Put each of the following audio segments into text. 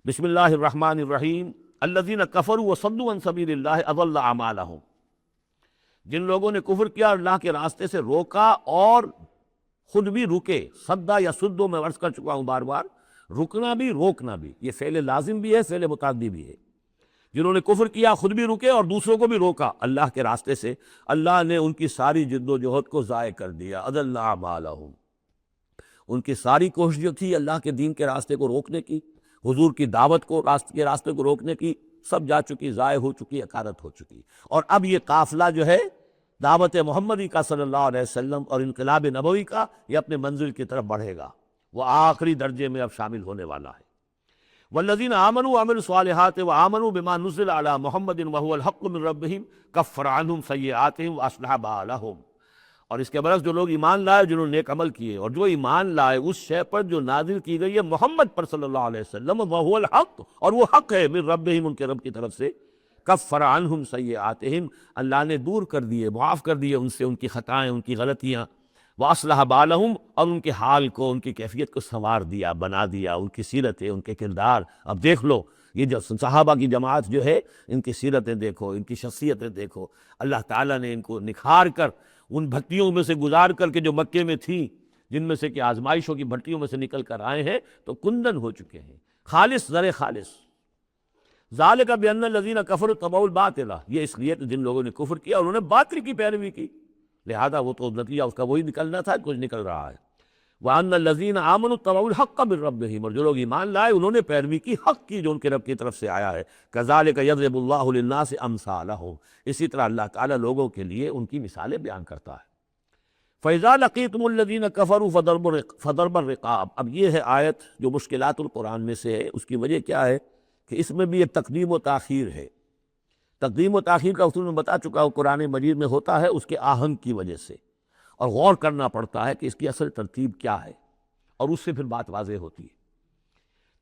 بسم اللہ الرحمن الرحیم الذین کفروا وصدوا عن سبیل اللہ اضل اعمالہم، جن لوگوں نے کفر کیا اور اللہ کے راستے سے روکا اور خود بھی رکے. صدا یا سدو میں عرض کر چکا ہوں بار بار، رکنا بھی روکنا بھی، یہ فعل لازم بھی ہے، فعل متعدی بھی ہے. جنہوں نے کفر کیا خود بھی رکے اور دوسروں کو بھی روکا اللہ کے راستے سے، اللہ نے ان کی ساری جد و جہد کو ضائع کر دیا. اضل اعمالہم، ان کی ساری کوشش جو تھی اللہ کے دین کے راستے کو روکنے کی، حضور کی دعوت کو کے راستے کو روکنے کی، سب جا چکی، ضائع ہو چکی، اکارت ہو چکی. اور اب یہ قافلہ جو ہے دعوت محمدی کا صلی اللہ علیہ وسلم اور انقلاب نبوی کا، یہ اپنے منزل کی طرف بڑھے گا، وہ آخری درجے میں اب شامل ہونے والا ہے. والذین آمنوا وعملوا الصالحات وآمنوا بما نزل علی محمد وهو الحق من ربهم کفر عنہم سیئاتہم واصلح بالہم. اور اس کے برعکس جو لوگ ایمان لائے، جنہوں نے نیک عمل کیے اور جو ایمان لائے اس شے پر جو نازل کی گئی ہے محمد پر صلی اللہ علیہ وسلم، وهو الحق، اور وہ حق ہے، من ربهم، ان کے رب کی طرف سے. کفر عنہم سیئاتہم، اللہ نے دور کر دیے، معاف کر دیے ان سے ان کی خطائیں، ان کی غلطیاں. واصلح بالہم، اور ان کے حال کو، ان کی کیفیت کو سنوار دیا، بنا دیا، ان کی سیرتیں، ان کے کردار. اب دیکھ لو یہ جو صحابہ کی جماعت جو ہے، ان کی سیرتیں دیکھو، ان کی شخصیتیں دیکھو. اللہ تعالیٰ نے ان کو نکھار کر ان بھٹیوں میں سے گزار کر کے جو مکے میں تھیں، جن میں سے کہ آزمائشوں کی بھٹیوں میں سے نکل کر آئے ہیں، تو کندن ہو چکے ہیں، خالص زر خالص. ذالک بان الذین کفروا اتبعوا الباطل، یہ اس لیے کہ جن لوگوں نے کفر کیا انہوں نے باطل کی پیروی کی، لہذا وہ تو نتیجہ اس کا وہی نکلنا تھا، کچھ نکل رہا ہے. وان الذین آمنوا اتبعوا الحق من ربہم، اور جو لوگ ایمان لائے انہوں نے پیروی کی حق کی جو ان کے رب کی طرف سے آیا ہے. کذالک یضرب اللہ للناس امثالہم، اسی طرح اللہ تعالیٰ لوگوں کے لیے ان کی مثالیں بیان کرتا ہے. فَإِذَا لَقِيتُمُ الَّذِينَ كَفَرُوا فَضَرْبَ الرِّقَابِ. اب یہ ہے آیت جو مشکلات القرآن میں سے ہے. اس کی وجہ کیا ہے کہ اس میں بھی ایک تقدیم و تاخیر ہے. تقدیم و تاخیر کا اصول میں بتا چکا ہوں، قرآن مجید میں ہوتا ہے اس کے آہنگ کی وجہ سے، اور غور کرنا پڑتا ہے کہ اس کی اصل ترتیب کیا ہے، اور اس سے پھر بات واضح ہوتی ہے.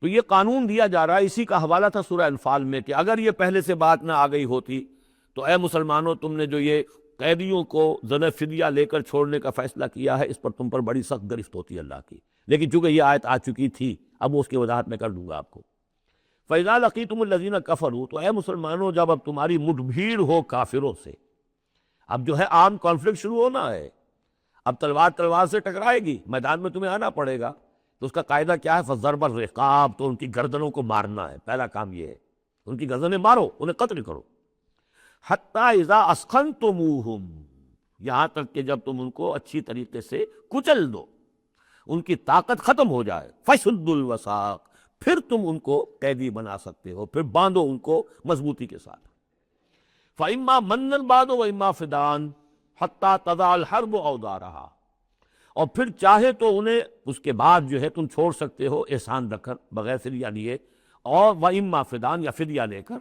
تو یہ قانون دیا جا رہا ہے، اسی کا حوالہ تھا سورہ انفال میں کہ اگر یہ پہلے سے بات نہ آ گئی ہوتی تو اے مسلمانوں، تم نے جو یہ قیدیوں کو زن فدیہ لے کر چھوڑنے کا فیصلہ کیا ہے، اس پر تم پر بڑی سخت گرفت ہوتی ہے اللہ کی. لیکن چونکہ یہ آیت آ چکی تھی، اب وہ اس کی وضاحت میں کر دوں گا آپ کو. فَإِذَا لَقِيتُمُ الَّذِينَ كَفَرُوا، تو اے مسلمانوں جب اب تمہاری مٹ بھیڑ ہو کافروں سے، اب جو ہے عام کانفلکٹ شروع ہونا ہے، اب تلوار سے ٹکرائے گی، میدان میں تمہیں آنا پڑے گا. تو اس کا قاعدہ کیا ہے؟ فَضَرْبَ الرِّقَابِ، تو ان کی گردنوں کو مارنا ہے. پہلا کام یہ ہے، ان کی گردنیں مارو، انہیں قتل کرو. حَتَّى إِذَا أَسْخَنْتُمُوهُمْ، یہاں تک کہ جب تم ان کو اچھی طریقے سے کچل دو، ان کی طاقت ختم ہو جائے. فَشُدُّوا الْوَثَاقَ، پھر تم ان کو قیدی بنا سکتے ہو، پھر باندھو ان کو مضبوطی کے ساتھ. فَإِمَّا مَنًّا بَعْدُ وَإِمَّا فِدَاءً حَتَّى تَضَعَ الْحَرْبُ أَوْزَارَهَا، اور پھر چاہے تو انہیں اس کے بعد جو ہے تم چھوڑ سکتے ہو احسان رکھ کر، بغیر فدیہ لیے، اور وَإِمَّا فِدَاءً، یا فدیہ لے کر.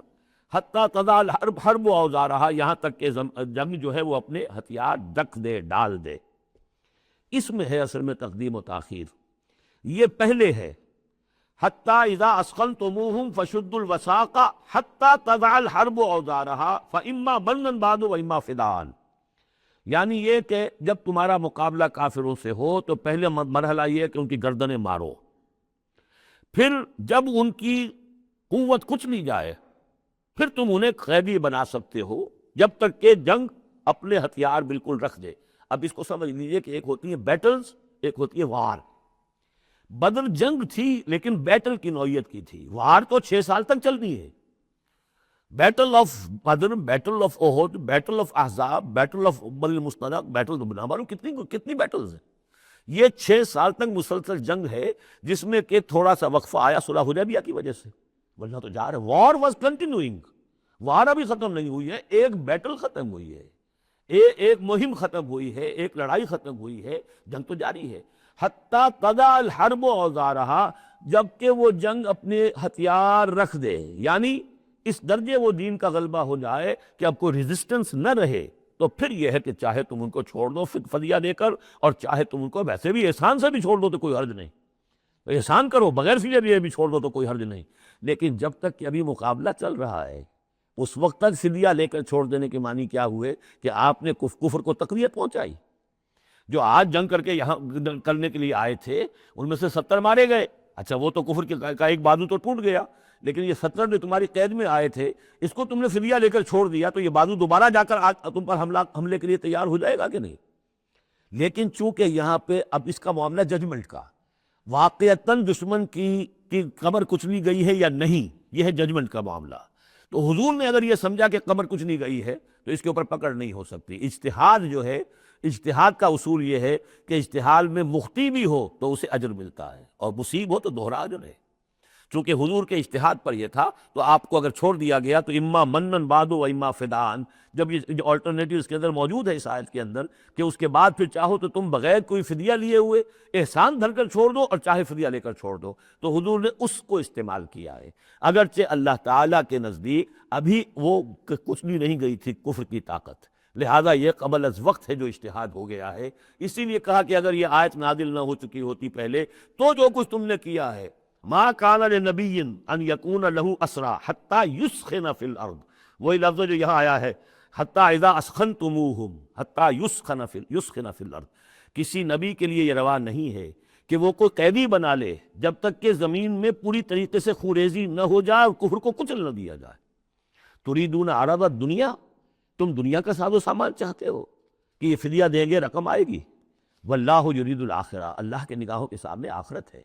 حَتَّى تَضَعَ الْحَرْبُ أَوْزَارَهَا، یہاں تک کہ جنگ جو ہے وہ اپنے ہتھیار رکھ دے، ڈال دے. اس میں ہے اصل میں تقدیم و تاخیر. یہ پہلے ہے حَتَّى إِذَا أَسْخَنْتُمُوهُمْ فَشُدُّوا الْوَثَاقَ حَتَّى تَضَعَ الْحَرْبُ أَوْزَارَهَا فَإِمَّا مَنًّا بَعْدُ وَإِمَّا فِدَاءً. یعنی یہ کہ جب تمہارا مقابلہ کافروں سے ہو تو پہلے مرحلہ یہ ہے کہ ان کی گردنیں مارو، پھر جب ان کی قوت کچھ نہیں جائے پھر تم انہیں قیدی بنا سکتے ہو، جب تک کہ جنگ اپنے ہتھیار بالکل رکھ دے. اب اس کو سمجھ لیجئے کہ ایک ہوتی ہے بیٹلز، ایک ہوتی ہے وار. بدر جنگ تھی لیکن بیٹل کی نوعیت کی تھی، وار تو 6 سال تک چلنی ہے. Battle of Badr, battle of Uhud, battle of Ahzab, battle of Bani Mustaliq, battle معلوم کتنی بیٹلز ہیں. یہ 6 سال تک مسلسل جنگ ہے، جس میں کہ تھوڑا سا وقفہ آیا صلح حدیبیہ کی وجہ سے، ورنہ تو جا رہے. وار واز کنٹینیوئنگ، وار ابھی ختم نہیں ہوئی ہے، ایک بیٹل ختم ہوئی ہے، ایک مہم ختم ہوئی ہے، ایک لڑائی ختم ہوئی ہے، جنگ تو جاری ہے. حتیٰ تضع الحرب اوزارہا، جبکہ وہ جنگ اپنے ہتھیار رکھ دے، یعنی اس درجے وہ دین کا غلبہ ہو جائے کہ اب کوئی ریزسٹنس نہ رہے. تو پھر یہ ہے کہ چاہے تم ان کو چھوڑ دو فدیہ دے کر، اور چاہے تم ان کو ویسے بھی احسان سے بھی چھوڑ دو تو کوئی حرج نہیں، احسان کرو بغیر فدیہ دیے بھی چھوڑ دو تو کوئی حرج نہیں. لیکن جب تک کہ ابھی مقابلہ چل رہا ہے، اس وقت تک فدیہ لے کر چھوڑ دینے کے معنی کیا ہوئے کہ آپ نے کفر کو تقویت پہنچائی. جو آج جنگ کر کے یہاں کرنے کے لیے آئے تھے ان میں سے 70 مارے گئے، اچھا وہ تو کفر کا ایک بازو تو ٹوٹ گیا، لیکن یہ 70 جو تمہاری قید میں آئے تھے اس کو تم نے فدیہ لے کر چھوڑ دیا تو یہ بازو دوبارہ جا کر تم پر حملے کے لیے تیار ہو جائے گا کہ نہیں؟ لیکن چونکہ یہاں پہ اب اس کا معاملہ ججمنٹ کا، واقعتاً دشمن کی قبر کچلی گئی ہے یا نہیں، یہ ہے ججمنٹ کا معاملہ. تو حضور نے اگر یہ سمجھا کہ قبر کچلی گئی ہے تو اس کے اوپر پکڑ نہیں ہو سکتی. اجتہاد جو ہے، اجتہاد کا اصول یہ ہے کہ اجتہاد میں مخطی بھی ہو تو اسے اجر ملتا ہے اور مصیب ہو تو دوہرا اجر ہے. چونکہ حضور کے اجتہاد پر یہ تھا تو آپ کو اگر چھوڑ دیا گیا تو اما منن بعد و اما فدان، جب یہ آلٹرنیٹیو اس کے اندر موجود ہے اس آیت کے اندر کہ اس کے بعد پھر چاہو تو تم بغیر کوئی فدیہ لیے ہوئے احسان دھر کر چھوڑ دو اور چاہے فدیہ لے کر چھوڑ دو، تو حضور نے اس کو استعمال کیا ہے. اگرچہ اللہ تعالیٰ کے نزدیک ابھی وہ کچلی نہیں گئی تھی کفر کی طاقت، لہذا یہ قبل از وقت ہے جو اجتہاد ہو گیا ہے. اسی لیے کہا کہ اگر یہ آیت نازل نہ ہو چکی ہوتی پہلے تو جو کچھ تم نے کیا ہے، ما کان لنبی ان یکون لہ اسرا حتی یسخن فی الارض، وہی لفظ جو یہاں آیا ہے حتی اذا اسخنتموہم حتی یسخن فی الارض. کسی نبی کے لیے یہ روا نہیں ہے کہ وہ کوئی قیدی بنا لے جب تک کہ زمین میں پوری طریقے سے خوریزی نہ ہو جائے اور کفر کو کچل نہ دیا جائے. تریدون عرض الدنیا، تم دنیا کا ساز و سامان چاہتے ہو کہ یہ فدیہ دیں گے رقم آئے گی. واللہ یرید الآخرہ، اللہ کے نگاہوں کے سامنے آخرت ہے.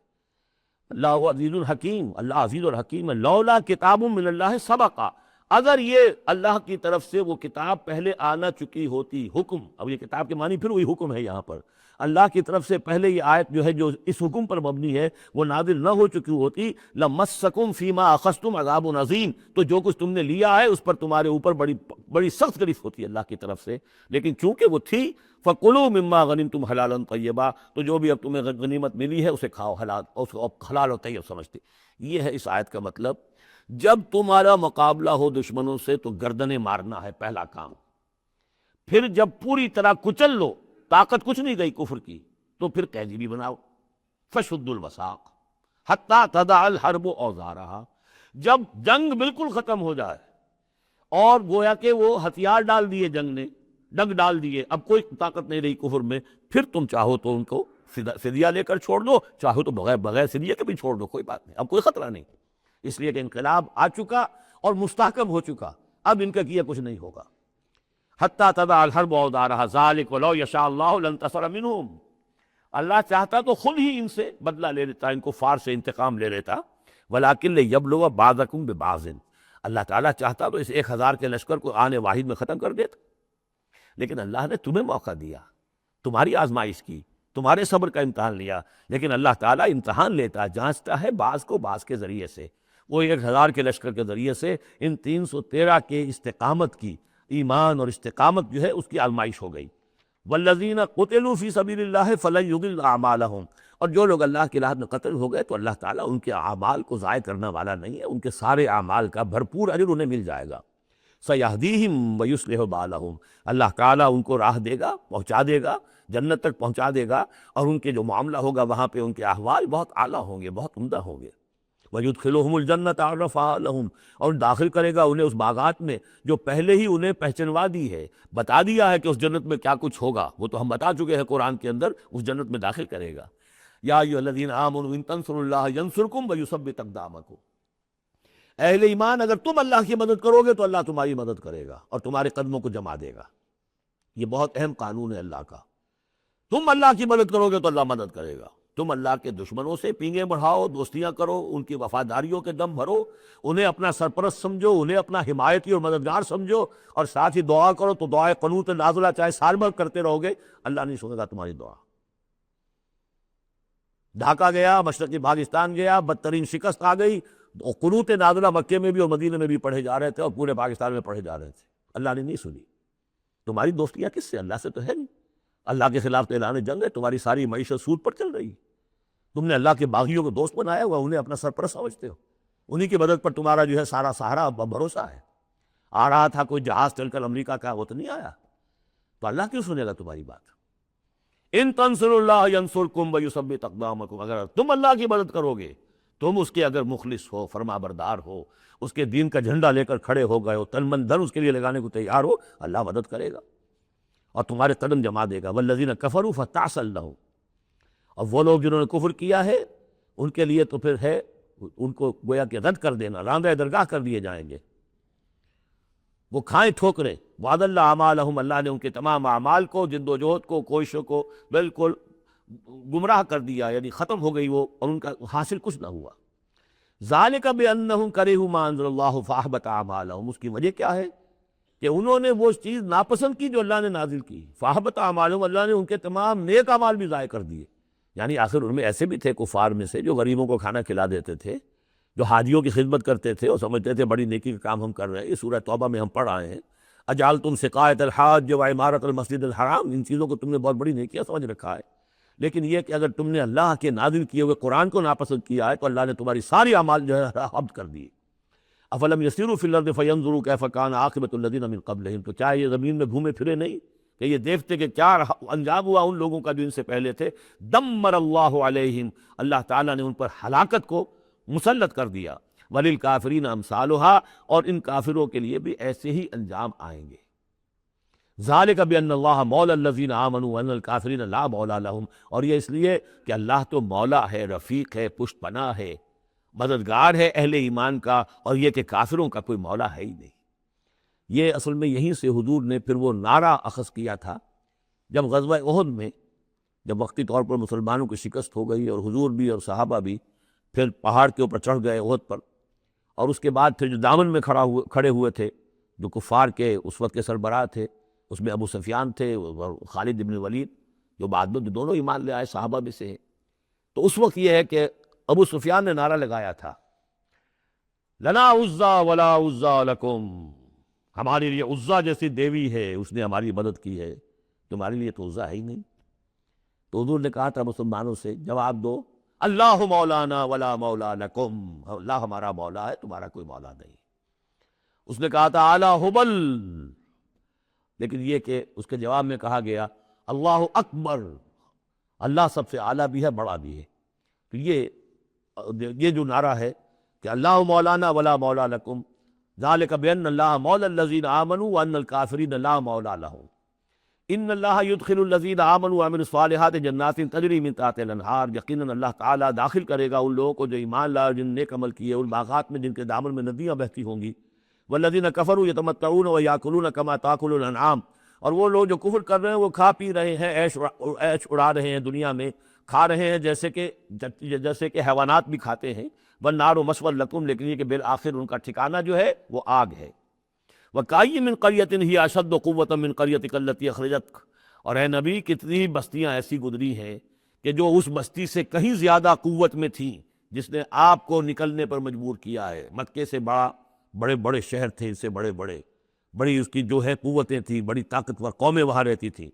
اللہ عزیز الحکیم، اللہ عزیز الحکیم ہے. لولا کتاب من اللہ سبقا، اگر یہ اللہ کی طرف سے وہ کتاب پہلے آنا چکی ہوتی، حکم، اب یہ کتاب کے معنی پھر وہی حکم ہے یہاں پر، اللہ کی طرف سے پہلے یہ آیت جو ہے جو اس حکم پر مبنی ہے وہ نازل نہ ہو چکی ہوتی، لمسکم فیما اخذتم عذاب عظیم، تو جو کچھ تم نے لیا ہے اس پر تمہارے اوپر بڑی سخت گرفت ہوتی ہے اللہ کی طرف سے. لیکن چونکہ وہ تھی فَقُلُوا مِمَّا غَنِمْتُمْ حَلَالًا طَيِّبًا، تو جو بھی اب تمہیں غنیمت ملی ہے اسے کھاؤ حلال، اس کو حلال و طیب سمجھتے. یہ ہے اس آیت کا مطلب. جب تمہارا مقابلہ ہو دشمنوں سے تو گردنیں مارنا ہے پہلا کام. پھر جب پوری طرح کچل لو، طاقت کچھ نہیں گئی کفر کی، تو پھر قیدی بھی بناؤ. فَشُدُّوا الْوَثَاقَ حَتَّىٰ تَضَعَ الْحَرْبُ أَوْزَارَهَا، جب جنگ بالکل ختم ہو جائے اور گویا کہ وہ ہتھیار ڈال دیے، جنگ نے ڈنگ ڈال دیے، اب کوئی طاقت نہیں رہی کفر میں، پھر تم چاہو تو ان کو فدیہ لے کر چھوڑ دو، چاہو تو بغیر فدیہ کے بھی چھوڑ دو، کوئی بات نہیں، اب کوئی خطرہ نہیں. اس لیے کہ انقلاب آ چکا اور مستحکم ہو چکا، اب ان کا کیا کچھ نہیں ہوگا. حتیٰ تضع الحرب اوزارہا ذالک ولو یشاء اللہ لانتصر منہم، اللہ چاہتا تو خود ہی ان سے بدلہ لے لیتا، ان کو فار سے انتقام لے لیتا. ولیکن لیبلو بعضکم ببعض، اللہ تعالیٰ چاہتا تو اس 1000 کے لشکر کو آنے واحد میں ختم کر دیتا. لیکن اللہ نے تمہیں موقع دیا، تمہاری آزمائش کی، تمہارے صبر کا امتحان لیا. لیکن اللہ تعالیٰ امتحان لیتا، جانچتا ہے بعض کو بعض کے ذریعے سے. وہ 1000 کے لشکر کے ذریعے سے ان 313 کے استقامت کی، ایمان اور استقامت جو ہے اس کی آزمائش ہو گئی. والذین قتلوا فی سبیل اللہ فلن یضل اعمالہم، اور جو لوگ اللہ کی راہ میں قتل ہو گئے تو اللہ تعالیٰ ان کے اعمال کو ضائع کرنے والا نہیں ہے، ان کے سارے اعمال کا بھرپور اجر انہیں مل جائے گا. سیہدیہم ویصلح بالہم، اللہ تعالیٰ ان کو راہ دے گا، پہنچا دے گا، جنت تک پہنچا دے گا، اور ان کے جو معاملہ ہوگا وہاں پہ ان کے احوال بہت اعلیٰ ہوں گے، بہت عمدہ ہوں گے. وَيُدْخِلُهُمُ الْجَنَّةَ عَرَّفَهَا لَهُمْ، اور داخل کرے گا انہیں اس باغات میں جو پہلے ہی انہیں پہچنوا دی ہے، بتا دیا ہے کہ اس جنت میں کیا کچھ ہوگا، وہ تو ہم بتا چکے ہیں قرآن کے اندر، اس جنت میں داخل کرے گا. یا ایھا الذین آمنوا ان تنصروا اللہ ینصرکم ویثبت اقدامکم، اہل ایمان اگر تم اللہ کی مدد کرو گے تو اللہ تمہاری مدد کرے گا اور تمہارے قدموں کو جما دے گا. یہ بہت اہم قانون ہے اللہ کا. تم اللہ کی مدد کرو گے تو اللہ مدد کرے گا. تم اللہ کے دشمنوں سے پینگیں بڑھاؤ، دوستیاں کرو، ان کی وفاداریوں کے دم بھرو، انہیں اپنا سرپرست سمجھو، انہیں اپنا حمایتی اور مددگار سمجھو، اور ساتھ ہی دعا کرو تو دعائے قنوت نازلہ چاہے سال بھر کرتے رہو گے، اللہ نہیں سنے گا تمہاری دعا. ڈھاکہ گیا، مشرقی پاکستان گیا، بدترین شکست آ گئی، قنوت نازلہ مکے میں بھی اور مدینہ میں بھی پڑھے جا رہے تھے اور پورے پاکستان میں پڑھے جا رہے تھے، اللہ نے نہیں سنی. تمہاری دوستیاں کس سے؟ اللہ سے تو ہے نہیں. اللہ کے خلاف تو اعلان جنگ ہے، تمہاری ساری معیشت سود پر چل رہی. تم نے اللہ کے باغیوں کو دوست بنایا ہوا، انہیں اپنا سرپرست سمجھتے ہو، انہی کی مدد پر تمہارا جو ہے سارا سہارا بھروسہ ہے. آ رہا تھا کوئی جہاز چل کر امریکہ کا، وہ تو نہیں آیا، تو اللہ کیوں سنے گا تمہاری بات؟ ان تنصروا اللہ ینصرکم ویثبت اقدامکم، اگر تم اللہ کی مدد کرو گے، تم اس کے اگر مخلص ہو، فرما بردار ہو، اس کے دین کا جھنڈا لے کر کھڑے ہو گئے ہو، تن من دھن اس کے لیے لگانے کو تیار ہو، اللہ مدد کرے گا اور تمہارے قدم جما دے گا. والذین کفروا فتعسا لہم، اور وہ لوگ جنہوں نے کفر کیا ہے ان کے لیے تو پھر ہے ان کو گویا کہ رد کر دینا، راندہ درگاہ کر دیے جائیں گے، وہ کھائیں ٹھوکریں۔ وعد اللہ اعمالہم، اللہ نے ان کے تمام اعمال کو، جد و جہد کو، کوششوں کو بالکل گمراہ کر دیا، یعنی ختم ہو گئی وہ، اور ان کا حاصل کچھ نہ ہوا۔ ذالک بانہم کرہوا ما انزل اللہ فاحبط اعمالہم، اس کی وجہ کیا ہے کہ انہوں نے وہ چیز ناپسند کی جو اللہ نے نازل کی، فاحبط اعمالہم، اللہ نے ان کے تمام نیک اعمال بھی ضائع کر دیے۔ یعنی آخر ان میں ایسے بھی تھے کفار میں سے جو غریبوں کو کھانا کھلا دیتے تھے، جو حاجیوں کی خدمت کرتے تھے اور سمجھتے تھے بڑی نیکی کا کام ہم کر رہے ہیں۔ یہ سورہ توبہ میں ہم پڑھ آئے ہیں، اجعلتم سقایۃ الحاج وعمارۃ المسجد الحرام، ان چیزوں کو تم نے بہت بڑی نیکیاں سمجھ رکھا ہے، لیکن یہ کہ اگر تم نے اللہ کے نازل کیے ہوئے قرآن کو ناپسند کیا ہے تو اللہ نے تمہاری ساری اعمال جو ہے حبط کر دی۔ افلم یسیروا فی الارض فینظروا کیف کان عاقبۃ الذین من قبلہم، تو چاہے یہ زمین میں گھومے پھرے نہیں کہ یہ دیکھتے کہ کیا انجام ہوا ان لوگوں کا جو ان سے پہلے تھے۔ دمر اللہ علیہم، اللہ تعالیٰ نے ان پر ہلاکت کو مسلط کر دیا۔ وللکافرین امثالھا، اور ان کافروں کے لیے بھی ایسے ہی انجام آئیں گے۔ ذالک بان اللہ مولی الذین آمنوا وان الکافرین لا مولی لہم، اور یہ اس لیے کہ اللہ تو مولا ہے، رفیق ہے، پشت پناہ ہے، مددگار ہے اہل ایمان کا، اور یہ کہ کافروں کا کوئی مولا ہے ہی نہیں۔ یہ اصل میں یہیں سے حضور نے پھر وہ نعرہ اخذ کیا تھا جب غزوہ احد میں، جب وقتی طور پر مسلمانوں کی شکست ہو گئی اور حضور بھی اور صحابہ بھی پھر پہاڑ کے اوپر چڑھ گئے احد پر، اور اس کے بعد پھر جو دامن میں کھڑے ہوئے تھے، جو کفار کے اس وقت کے سربراہ تھے، اس میں ابو سفیان تھے اور خالد بن ولید، جو بعد میں دونوں ایمان لے آئے، صحابہ میں سے ہیں۔ تو اس وقت یہ ہے کہ ابو سفیان نے نعرہ لگایا تھا، لنا عزا ولا عزا لکم، ہمارے لیے عزا جیسی دیوی ہے، اس نے ہماری مدد کی ہے، تمہارے لیے تو عزا ہے ہی نہیں۔ تو حضور نے کہا تھا مسلمانوں سے، جواب دو، اللہ مولانا ولا مولا لکم، اللہ ہمارا مولا ہے، تمہارا کوئی مولا نہیں۔ اس نے کہا تھا اعلی حبل، لیکن یہ کہ اس کے جواب میں کہا گیا اللہ اکبر، اللہ سب سے اعلیٰ بھی ہے، بڑا بھی ہے۔ تو یہ جو نعرہ ہے کہ اللہ مولانا ولا مولا لکم، ذالک بان اللہ مولی الذین آمنوا وان الکافرین لا مولا لہم، ان اللہ یدخل الذین آمنوا وعملوا الصالحات جنات تجری من تحتها الانہار، یقیناً اللہ تعالیٰ داخل کرے گا ان لوگوں کو جو ایمان لائے، جن نیک عمل کیے، ان باغات میں جن کے دامن میں ندیاں بہتی ہوں گی۔ والذین کفروا یتمتعون ویاکلون کما تاکل الانعام، اور وہ لوگ جو کفر کر رہے ہیں وہ کھا پی رہے ہیں، عیش اڑا رہے ہیں دنیا میں، کھا رہے ہیں جیسے کہ حیوانات بھی کھاتے ہیں۔ والنار مثوی لکم، لیکن یہ کہ بالآخر ان کا ٹھکانہ جو ہے وہ آگ ہے۔ وَكَأَيٍّ مِّن قَرْيَةٍ هِيَ أَشَدُّ قُوَّةً مِّن قَرْيَتِكَ الَّتِي أَخْرَجَتْكَ، اور اے نبی کتنی بستیاں ایسی گزری ہیں کہ جو اس بستی سے کہیں زیادہ قوت میں تھیں جس نے آپ کو نکلنے پر مجبور کیا ہے۔ مکے سے بڑے بڑے شہر تھے، اس سے بڑی اس کی جو ہے قوتیں تھیں، بڑی طاقتور قومیں وہاں رہتی تھیں۔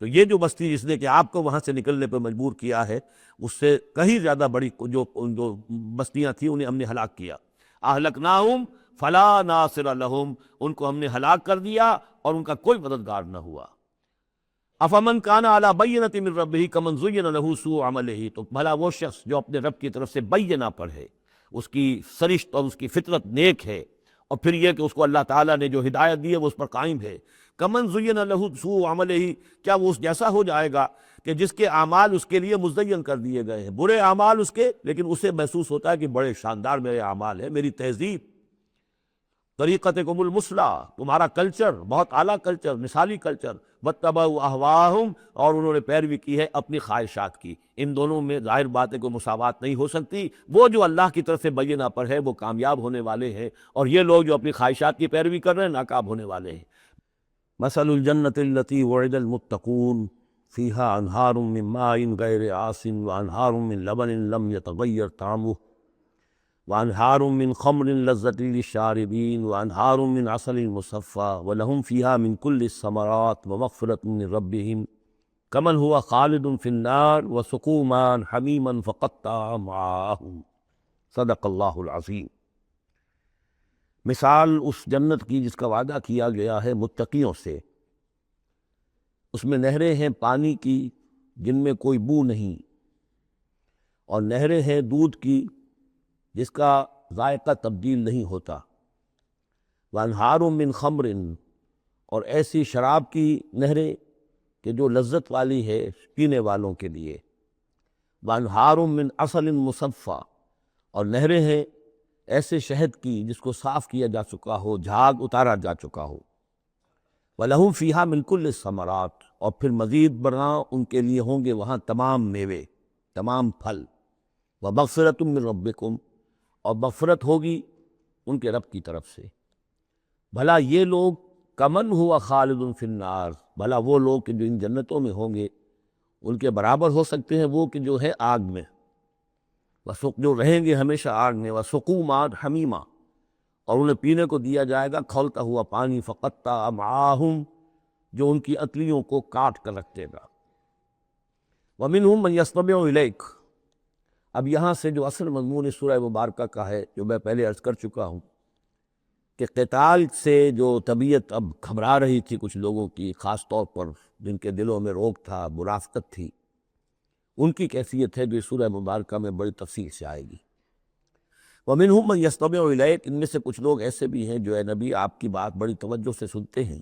تو یہ جو بستی جس نے کہ آپ کو وہاں سے نکلنے پر مجبور کیا ہے، اس سے کہیں زیادہ بڑی جو بستیاں تھیں انہیں ہم نے ہلاک کیا۔ اہلکناہم فلا ناصر لہم، ان کو ہم نے ہلاک کر دیا اور ان کا کوئی مددگار نہ ہوا۔ افمن کان علی بینۃ من ربہ کمن زین لہ سوء عملہ، تو بھلا وہ شخص جو اپنے رب کی طرف سے بینہ پر ہے، اس کی سرشت اور اس کی فطرت نیک ہے، اور پھر یہ کہ اس کو اللہ تعالیٰ نے جو ہدایت دی ہے وہ اس پر قائم ہے، کمن زین لہ سوء عملہ، کیا وہ اس جیسا ہو جائے گا کہ جس کے اعمال اس کے لیے مزین کر دیے گئے ہیں، برے اعمال اس کے، لیکن اسے محسوس ہوتا ہے کہ بڑے شاندار میرے اعمال ہیں، میری تہذیب، طریقتکم المثلی، تمہارا کلچر بہت اعلیٰ کلچر، مثالی کلچر، واتبعوا اہواءہم، اور انہوں نے پیروی کی ہے اپنی خواہشات کی۔ ان دونوں میں ظاہر بات ہے کوئی مساوات نہیں ہو سکتی۔ وہ جو اللہ کی طرف سے بینہ پر ہے وہ کامیاب ہونے والے ہیں، اور یہ لوگ جو اپنی خواہشات کی پیروی کر رہے ہیں ناکام ہونے والے ہیں۔ مثل الجنۃ التی وعد المتقون فیہا انہار من ماء غیر آسن وانہار من لبن لم یتغیر طعمہ وانہار من خمر لذۃ للشاربین وانہار من عسل مصفی ولہم فیہا من کل الثمرات ومغفرۃ من ربہم کمن ہوا خالد فی النار وسقوا ماء حمیما فقطع امعاءہم۔ صدق اللہ العظیم۔ مثال اس جنت کی جس کا وعدہ کیا گیا ہے متقیوں سے، اس میں نہریں ہیں پانی کی جن میں کوئی بو نہیں، اور نہریں ہیں دودھ کی جس کا ذائقہ تبدیل نہیں ہوتا، وانہار من خمر، اور ایسی شراب کی نہریں کہ جو لذت والی ہے پینے والوں کے لیے، وانہار من عسل مصفی، اور نہریں ہیں ایسے شہد کی جس کو صاف کیا جا چکا ہو، جھاگ اتارا جا چکا ہو۔ وَلَهُمْ فِيهَا مِنْ كُلِّ الثَّمَرَاتِ، اور پھر مزید برآں ان کے لیے ہوں گے وہاں تمام میوے، تمام پھل۔ وَمَغْفِرَةٌ مِّن رَبِّكُمْ، اور مغفرت ہوگی ان کے رب کی طرف سے۔ بھلا یہ لوگ کمن ہوا خالد فی النار، بھلا وہ لوگ کہ جو ان جنتوں میں ہوں گے ان کے برابر ہو سکتے ہیں وہ کہ جو ہے آگ میں، جو رہیں گے ہمیشہ آگ میں۔ وَسُقُوا مَاءً حَمِیمًا، اور انہیں پینے کو دیا جائے گا کھولتا ہوا پانی، فقطع امعاءہم، جو ان کی انتڑیوں کو کاٹ کر رکھ دے گا۔ وَمِنْهُم مَّن يَسْتَمِعُ إِلَيْكَ، اب یہاں سے جو اصل مضمون اس سورہ مبارکہ کا ہے، جو میں پہلے عرض کر چکا ہوں کہ قتال سے جو طبیعت اب گھبرا رہی تھی کچھ لوگوں کی، خاص طور پر جن کے دلوں میں روک تھا، منافقت تھی، ان کی کیفیت ہے جو اس سورہ مبارکہ میں بڑی تفصیل سے آئے گی۔ وَمِنْهُم مَّن يَسْتَمِعُ إِلَيْكَ، ان میں سے کچھ لوگ ایسے بھی ہیں جو اے نبی آپ کی بات بڑی توجہ سے سنتے ہیں۔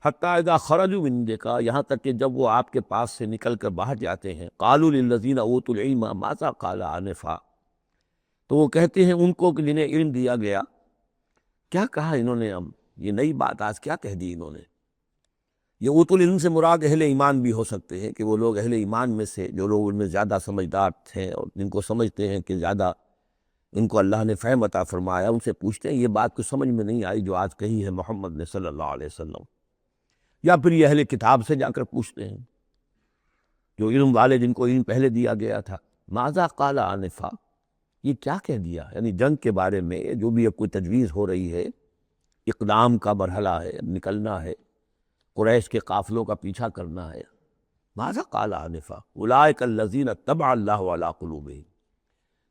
حَتَّىٰ إِذَا خَرَجُوا مِنْ عِنْدِكَ، یہاں تک کہ جب وہ آپ کے پاس سے نکل کر باہر جاتے ہیں، قَالُوا لِلَّذِينَ أُوتُوا الْعِلْمَ مَاذَا قَالَ آنِفًا، تو وہ کہتے ہیں ان کو کہ جنہیں علم دیا گیا، کیا کہا انہوں نے، اب یہ نئی بات آج کیا کہہ دی انہوں نے۔ یہ اوت العلم سے مراد اہل ایمان بھی ہو سکتے ہیں کہ وہ لوگ اہل ایمان میں سے جو لوگ ان میں زیادہ سمجھدار تھے اور جن کو سمجھتے ہیں کہ زیادہ ان کو اللہ نے فہم عطا فرمایا، ان سے پوچھتے ہیں یہ بات کچھ سمجھ میں نہیں آئی جو آج کہی ہے محمد نے صلی اللہ علیہ وسلم، یا پھر یہ اہل کتاب سے جا کر پوچھتے ہیں جو علم والے جن کو علم پہلے دیا گیا تھا، ماذا قال آنفا، یہ کیا کہہ دیا، یعنی جنگ کے بارے میں جو بھی اب کوئی تجویز ہو رہی ہے، اقدام کا مرحلہ ہے، نکلنا ہے، قریش کے قافلوں کا پیچھا کرنا ہے۔ ماذا قال آنفا اولئک الذین طبع اللہ علی قلوبہم،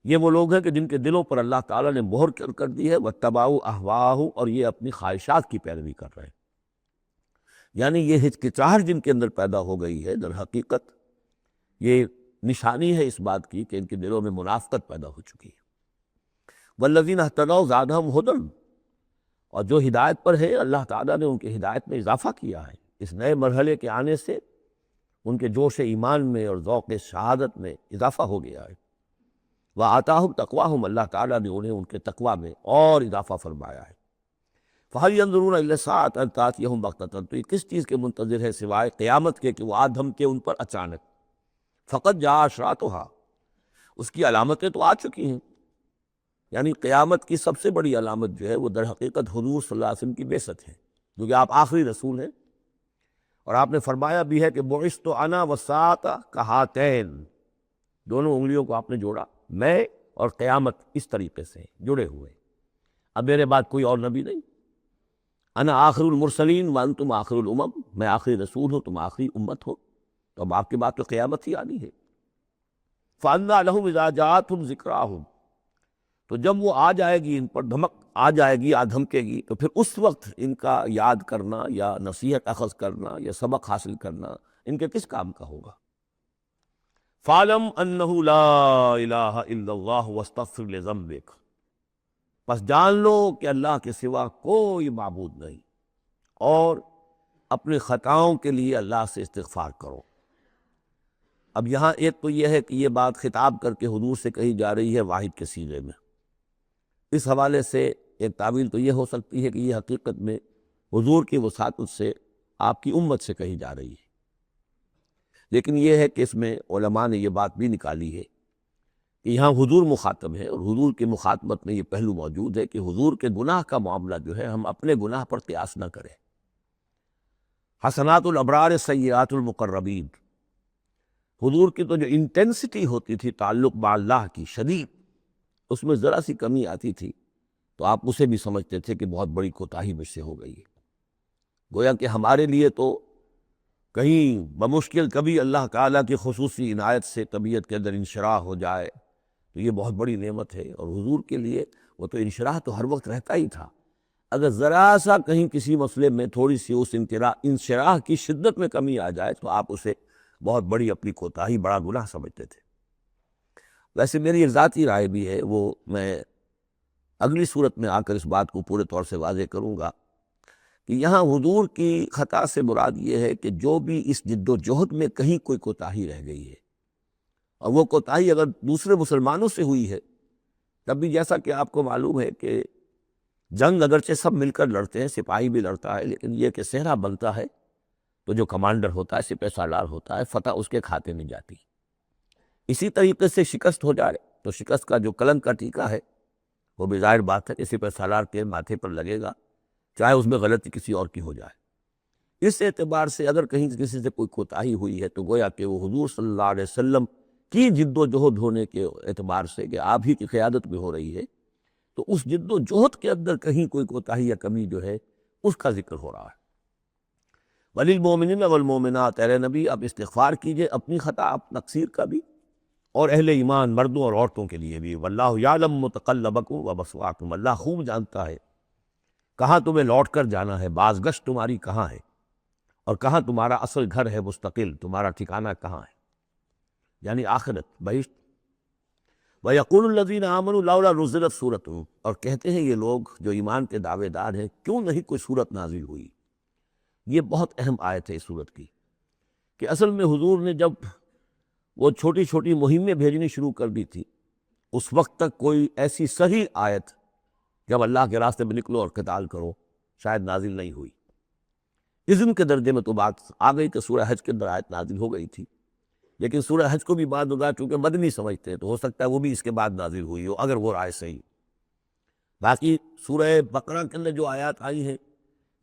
یہ وہ لوگ ہیں کہ جن کے دلوں پر اللہ تعالیٰ نے مہر کر دی ہے، واتبعوا اہواءہم، اور یہ اپنی خواہشات کی پیروی کر رہے ہیں۔ یعنی یہ ہچکچاہٹ جن کے اندر پیدا ہو گئی ہے، در حقیقت یہ نشانی ہے اس بات کی کہ ان کے دلوں میں منافقت پیدا ہو چکی ہے۔ والذین اہتدوا زادہم ھدی، اور جو ہدایت پر ہے اللہ تعالیٰ نے ان کی ہدایت میں اضافہ کیا ہے، اس نئے مرحلے کے آنے سے ان کے جوش ایمان میں اور ذوق شہادت میں اضافہ ہو گیا ہے۔ وآتاہم تقواہم، اللہ تعالیٰ نے انہیں ان کے تقویٰ میں اور اضافہ فرمایا ہے۔ فہل ینظرون الا الساعۃ ان تأتیہم بغتۃ، تو یہ کس چیز کے منتظر ہے سوائے قیامت کے کہ وہ آ دھمکے ان پر اچانک۔ فقط جاء اشراطھا، اس کی علامتیں تو آ چکی ہیں، یعنی قیامت کی سب سے بڑی علامت جو ہے وہ در حقیقت حضور صلی اللہ علیہ وسلم کی بعثت ہے، کیونکہ آپ آخری رسول ہیں، اور آپ نے فرمایا بھی ہے کہ بعثت انا والساعۃ کہاتین، دونوں انگلیوں کو آپ نے جوڑا، میں اور قیامت اس طریقے سے جڑے ہوئے، اب میرے بعد کوئی اور نبی نہیں۔ انا آخر المرسلین وانتم آخر الامم، میں آخری رسول ہوں، تم آخری امت ہو، تو اب آپ کے بعد تو قیامت ہی آنی ہے۔ فَأَنَّىٰ لَهُمْ إِذَا جَاءَتْهُمْ ذِكْرَاهُمْ، تو جب وہ آ جائے گی، ان پر دھمک آ جائے گی، آ دھمکے گی، تو پھر اس وقت ان کا یاد کرنا یا نصیحت اخذ کرنا یا سبق حاصل کرنا ان کے کس کام کا ہوگا۔ فَاعْلَمْ أَنَّهُ لَا إِلَٰهَ إِلَّا اللَّهُ وَاسْتَغْفِرْ لِذَنبِكَ، پس جان لو کہ اللہ کے سوا کوئی معبود نہیں، اور اپنی خطاؤں کے لیے اللہ سے استغفار کرو۔ اب یہاں ایک تو یہ ہے کہ یہ بات خطاب کر کے حضور سے کہی جا رہی ہے واحد کے صیغے میں، اس حوالے سے ایک تعویل تو یہ ہو سکتی ہے کہ یہ حقیقت میں حضور کی وساطت سے آپ کی امت سے کہی جا رہی ہے، لیکن یہ ہے کہ اس میں علماء نے یہ بات بھی نکالی ہے کہ یہاں حضور مخاطب ہے، اور حضور کی مخاطبت میں یہ پہلو موجود ہے کہ حضور کے گناہ کا معاملہ جو ہے ہم اپنے گناہ پر قیاس نہ کریں۔ حسنات الابرار سیئات المقربین، حضور کی تو جو انٹینسٹی ہوتی تھی تعلق با اللہ کی شدید، اس میں ذرا سی کمی آتی تھی تو آپ اسے بھی سمجھتے تھے کہ بہت بڑی کوتاہی مجھ سے ہو گئی ہے۔ گویا کہ ہمارے لیے تو کہیں بمشکل کبھی اللہ تعالیٰ کی خصوصی عنایت سے طبیعت کے اندر انشراح ہو جائے تو یہ بہت بڑی نعمت ہے، اور حضور کے لیے وہ تو انشراح تو ہر وقت رہتا ہی تھا۔ اگر ذرا سا کہیں کسی مسئلے میں تھوڑی سی اس انشراح کی شدت میں کمی آ جائے تو آپ اسے بہت بڑی اپنی کوتاہی، بڑا گناہ سمجھتے تھے۔ ویسے میری ایک ذاتی رائے بھی ہے، وہ میں اگلی صورت میں آ کر اس بات کو پورے طور سے واضح کروں گا کہ یہاں حضور کی خطا سے مراد یہ ہے کہ جو بھی اس جد و جہد میں کہیں کوئی کوتاہی رہ گئی ہے، اور وہ کوتاہی اگر دوسرے مسلمانوں سے ہوئی ہے تب بھی جیسا کہ آپ کو معلوم ہے کہ جنگ اگرچہ سب مل کر لڑتے ہیں، سپاہی بھی لڑتا ہے، لیکن یہ کہ صحرا بنتا ہے تو جو کمانڈر ہوتا ہے، سپہ سالار ہوتا ہے، فتح اس کے کھاتے میں جاتی. اسی طریقے سے شکست ہو جائے تو شکست کا جو کلنک کا ٹیکہ ہے وہ بھی ظاہر بات ہے کہ سپہ سالار کے ماتھے پر لگے گا، چاہے اس میں غلطی کسی اور کی ہو جائے. اس اعتبار سے اگر کہیں کسی سے کوئی کوتاہی ہوئی ہے تو گویا کہ وہ حضور صلی اللہ علیہ وسلم کی جد و جہد ہونے کے اعتبار سے کہ آپ ہی کی قیادت میں ہو رہی ہے، تو اس جد و جہد کے اندر کہیں کوئی کوتاہی یا کمی جو ہے اس کا ذکر ہو رہا ہے. وَلِلْمُؤْمِنِينَ وَالْمُؤْمِنَاتِ، اے نبی آپ استغفار کیجئے اپنی خطا آپ تقصیر کا بھی، اور اہل ایمان مردوں اور عورتوں کے لیے بھی. وَاللَّهُ يَعْلَمُ مُتَقَلَّبَكُمْ وَمَثْوَاكُمْ، اللہ خوب جانتا ہے کہاں تمہیں لوٹ کر جانا ہے، بازگشت تمہاری کہاں ہے، اور کہاں تمہارا اصل گھر ہے مستقل، تمہارا ٹھکانہ کہاں ہے، یعنی آخرت بہشت. وَيَقُولُ الَّذِينَ آمَنُوا لَوْلَا نُزِّلَتْ سُورَةٌ، اور کہتے ہیں یہ لوگ جو ایمان کے دعوے دار ہیں کیوں نہیں کوئی سورت نازل ہوئی. یہ بہت اہم آیت ہے اس سورت کی، کہ اصل میں حضور نے جب وہ چھوٹی چھوٹی مہمیں بھیجنی شروع کر دی تھی اس وقت تک کوئی ایسی صحیح آیت جب اللہ کے راستے میں نکلو اور قتال کرو شاید نازل نہیں ہوئی. اذن کے درجے میں تو بات آ گئی کہ سورہ حج کے اندر آیت نازل ہو گئی تھی، لیکن سورہ حج کو بھی بعد ہوگا چونکہ مدنی سمجھتے ہیں تو ہو سکتا ہے وہ بھی اس کے بعد نازل ہوئی ہو اگر وہ رائے صحیح. باقی سورہ بقرہ کے اندر جو آیات آئی ہیں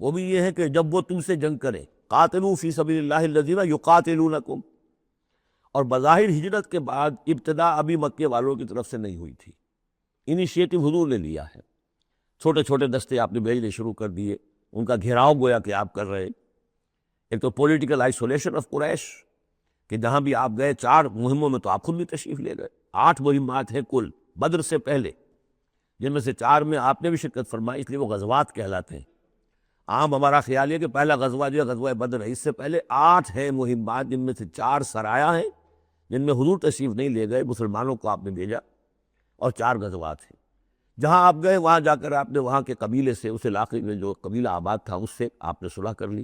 وہ بھی یہ ہے کہ جب وہ تم سے جنگ کریں، قاتلوا فی سبیل اللہ الذین یقاتلونکم، اور بظاہر ہجرت کے بعد ابتدا ابھی مکے والوں کی طرف سے نہیں ہوئی تھی، انیشیٹو حضور نے لیا ہے. چھوٹے چھوٹے دستے آپ نے بھیجنے شروع کر دیے، ان کا گھیراؤ گویا کہ آپ کر رہے. ایک تو پولیٹیکل آئسولیشن آف قریش کہ جہاں بھی آپ گئے 4 مہموں میں تو آپ خود بھی تشریف لے گئے، 8 مہمات ہیں کل بدر سے پہلے، جن میں سے 4 میں آپ نے بھی شرکت فرمائی، اس لیے وہ غزوات کہلاتے ہیں. عام ہمارا خیال ہے کہ پہلا غزوہ جو ہے غزوہ بدر ہے، اس سے پہلے 8 ہیں مہمات جن میں سے 4 سرایا ہیں جن میں حضور تشریف نہیں لے گئے، مسلمانوں کو آپ نے بھیجا، اور 4 غزوات ہیں. جہاں آپ گئے وہاں جا کر آپ نے وہاں کے قبیلے سے، اس علاقے میں جو قبیلہ آباد تھا اس سے آپ نے صلح کر لی.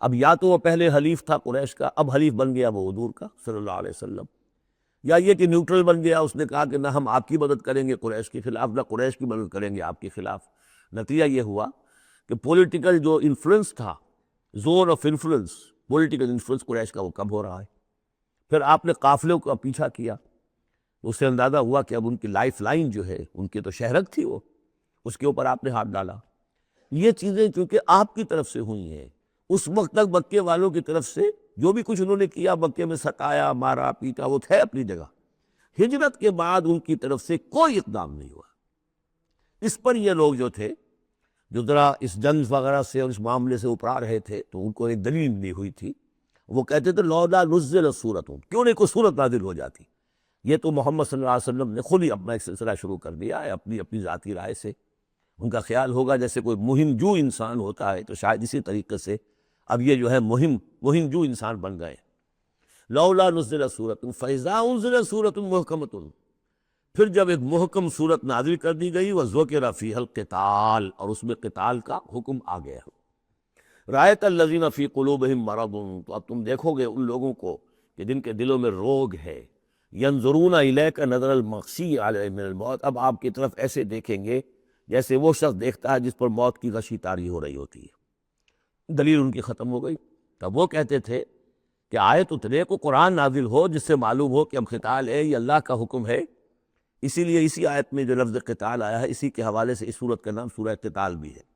اب یا تو وہ پہلے حلیف تھا قریش کا، اب حلیف بن گیا وہ حضور کا صلی اللہ علیہ وسلم، یا یہ کہ نیوٹرل بن گیا، اس نے کہا کہ نہ ہم آپ کی مدد کریں گے قریش کے خلاف، نہ قریش کی مدد کریں گے آپ کے خلاف. نتیجہ یہ ہوا کہ پولیٹیکل جو انفلوئنس تھا، zone of influence, political influence Quraish کا وہ کم ہو رہا ہے. پھر آپ نے قافلوں کا پیچھا کیا، اس سے اندازہ ہوا کہ اب ان کی لائف لائن جو ہے، ان کی تو شہرت تھی وہ، اس کے اوپر آپ نے ہاتھ ڈالا. یہ چیزیں چونکہ آپ کی طرف سے ہوئی ہیں، اس وقت تک مکے والوں کی طرف سے جو بھی کچھ انہوں نے کیا، مکے میں ستایا مارا پیٹا، وہ تھے اپنی جگہ. ہجرت کے بعد ان کی طرف سے کوئی اقدام نہیں ہوا. اس پر یہ لوگ جو تھے جو ذرا اس جنگ وغیرہ سے اور اس معاملے سے اپرا رہے تھے تو ان کو ایک دلیل ملی ہوئی تھی، وہ کہتے تھے لولا نزلت سورۃ، کیوں نہیں کوئی سورت نازل ہو جاتی. یہ تو محمد صلی اللہ علیہ وسلم نے خود ہی اپنا ایک سلسلہ شروع کر دیا ہے اپنی ذاتی رائے سے. ان کا خیال ہوگا جیسے کوئی مہم جو انسان ہوتا ہے تو شاید اسی طریقے سے اب یہ جو ہے مہم جو انسان بن گئے. لولا نزلت سورۃ فاذا انزلت سورۃ محکمۃ، پھر جب ایک محکم صورت نازل کر دی گئی، وذکر فیہا القتال، اور اس میں قتال کا حکم آ گیا. رأیت الذین فی قلوبہم مرض، تو اب تم دیکھو گے ان لوگوں کو کہ جن کے دلوں میں روگ ہے. ینظرون الیک نظر المغشی علیہ من الموت، اب آپ کی طرف ایسے دیکھیں گے جیسے وہ شخص دیکھتا ہے جس پر موت کی غشی طاری ہو رہی ہوتی ہے. دلیل ان کی ختم ہو گئی. تب وہ کہتے تھے کہ آیت اترے کو قرآن نازل ہو جس سے معلوم ہو کہ اب قتال ہے، یہ اللہ کا حکم ہے. اسی لیے اسی آیت میں جو لفظ قتال آیا ہے اسی کے حوالے سے اس سورت کا نام سورہ قتال بھی ہے.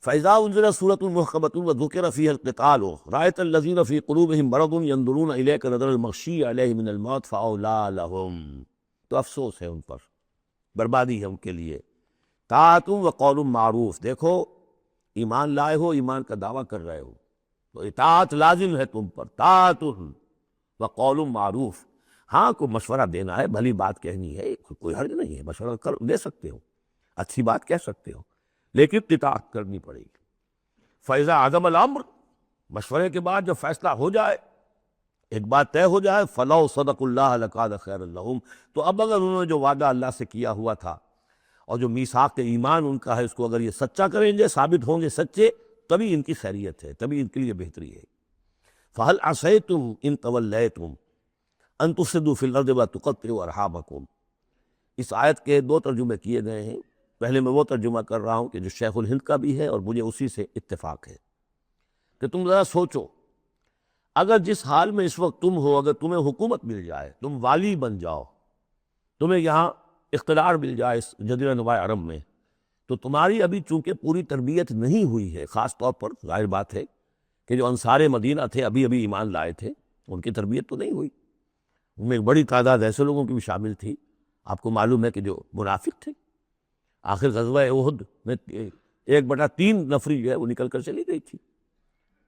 فَإِذَا أُنزِلَتْ سُورَةٌ مُحْكَمَةٌ وَذُكِرَ فِيهَا الْقِتَالُ رَأَيْتَ الَّذِينَ فِي قُلُوبِهِم مَرَضٌ يَنظُرُونَ إِلَيْكَ نَظَرَ الْمَغْشِيِّ عَلَيْهِ مِنَ الْمَوْتِ فَأَوْلَىٰ لَهُمْ، تو افسوس ہے ان پر، بربادی ہے ان کے لیے. طاعۃ وقول معروف، دیکھو ایمان لائے ہو، ایمان کا دعویٰ کر رہے ہو تو اطاعت لازم ہے تم پر، طاعۃ وقول معروف. ہاں کوئی مشورہ دینا ہے، بھلی بات کہنی ہے، کوئی حرج نہیں ہے، مشورہ دے سکتے ہو، اچھی بات کہہ سکتے ہو، لیکن اطاعت کرنی پڑے گی. فَإِذَا عَزَمَ الْأَمْرُ، مشورے کے بعد جب فیصلہ ہو جائے، ایک بات طے ہو جائے، فَلَوْ صَدَقُوا اللَّهَ لَكَانَ خَيْرًا لَهُمْ، تو اب اگر انہوں نے جو وعدہ اللہ سے کیا ہوا تھا اور جو میثاق ایمان ان کا ہے اس کو اگر یہ سچا کریں گے، ثابت ہوں گے سچے، تبھی ان کی خیریت ہے، تبھی ان کے لیے بہتری ہے. فَهَلْ عَصَيْتُمْ إِن تَوَلَّيْتُمْ أَن تُفْسِدُوا فِي الْأَرْضِ وَتُقَطِّعُوا أَرْحَامَكُمْ، اس آیت کے دو ترجمے کیے گئے ہیں. پہلے میں وہ ترجمہ کر رہا ہوں کہ جو شیخ الہند کا بھی ہے اور مجھے اسی سے اتفاق ہے کہ تم ذرا سوچو، اگر جس حال میں اس وقت تم ہو، اگر تمہیں حکومت مل جائے، تم والی بن جاؤ، تمہیں یہاں اقتدار مل جائے اس جزیرہ نما عرب میں، تو تمہاری ابھی چونکہ پوری تربیت نہیں ہوئی ہے، خاص طور پر ظاہر بات ہے کہ جو انصار مدینہ تھے ابھی ابھی ایمان لائے تھے، ان کی تربیت تو نہیں ہوئی. ان میں ایک بڑی تعداد ایسے لوگوں کی بھی شامل تھی، آپ کو معلوم ہے کہ جو منافق تھے. آخر غزوہ احد میں 1/3 نفری جو ہے وہ نکل کر چلی گئی تھی،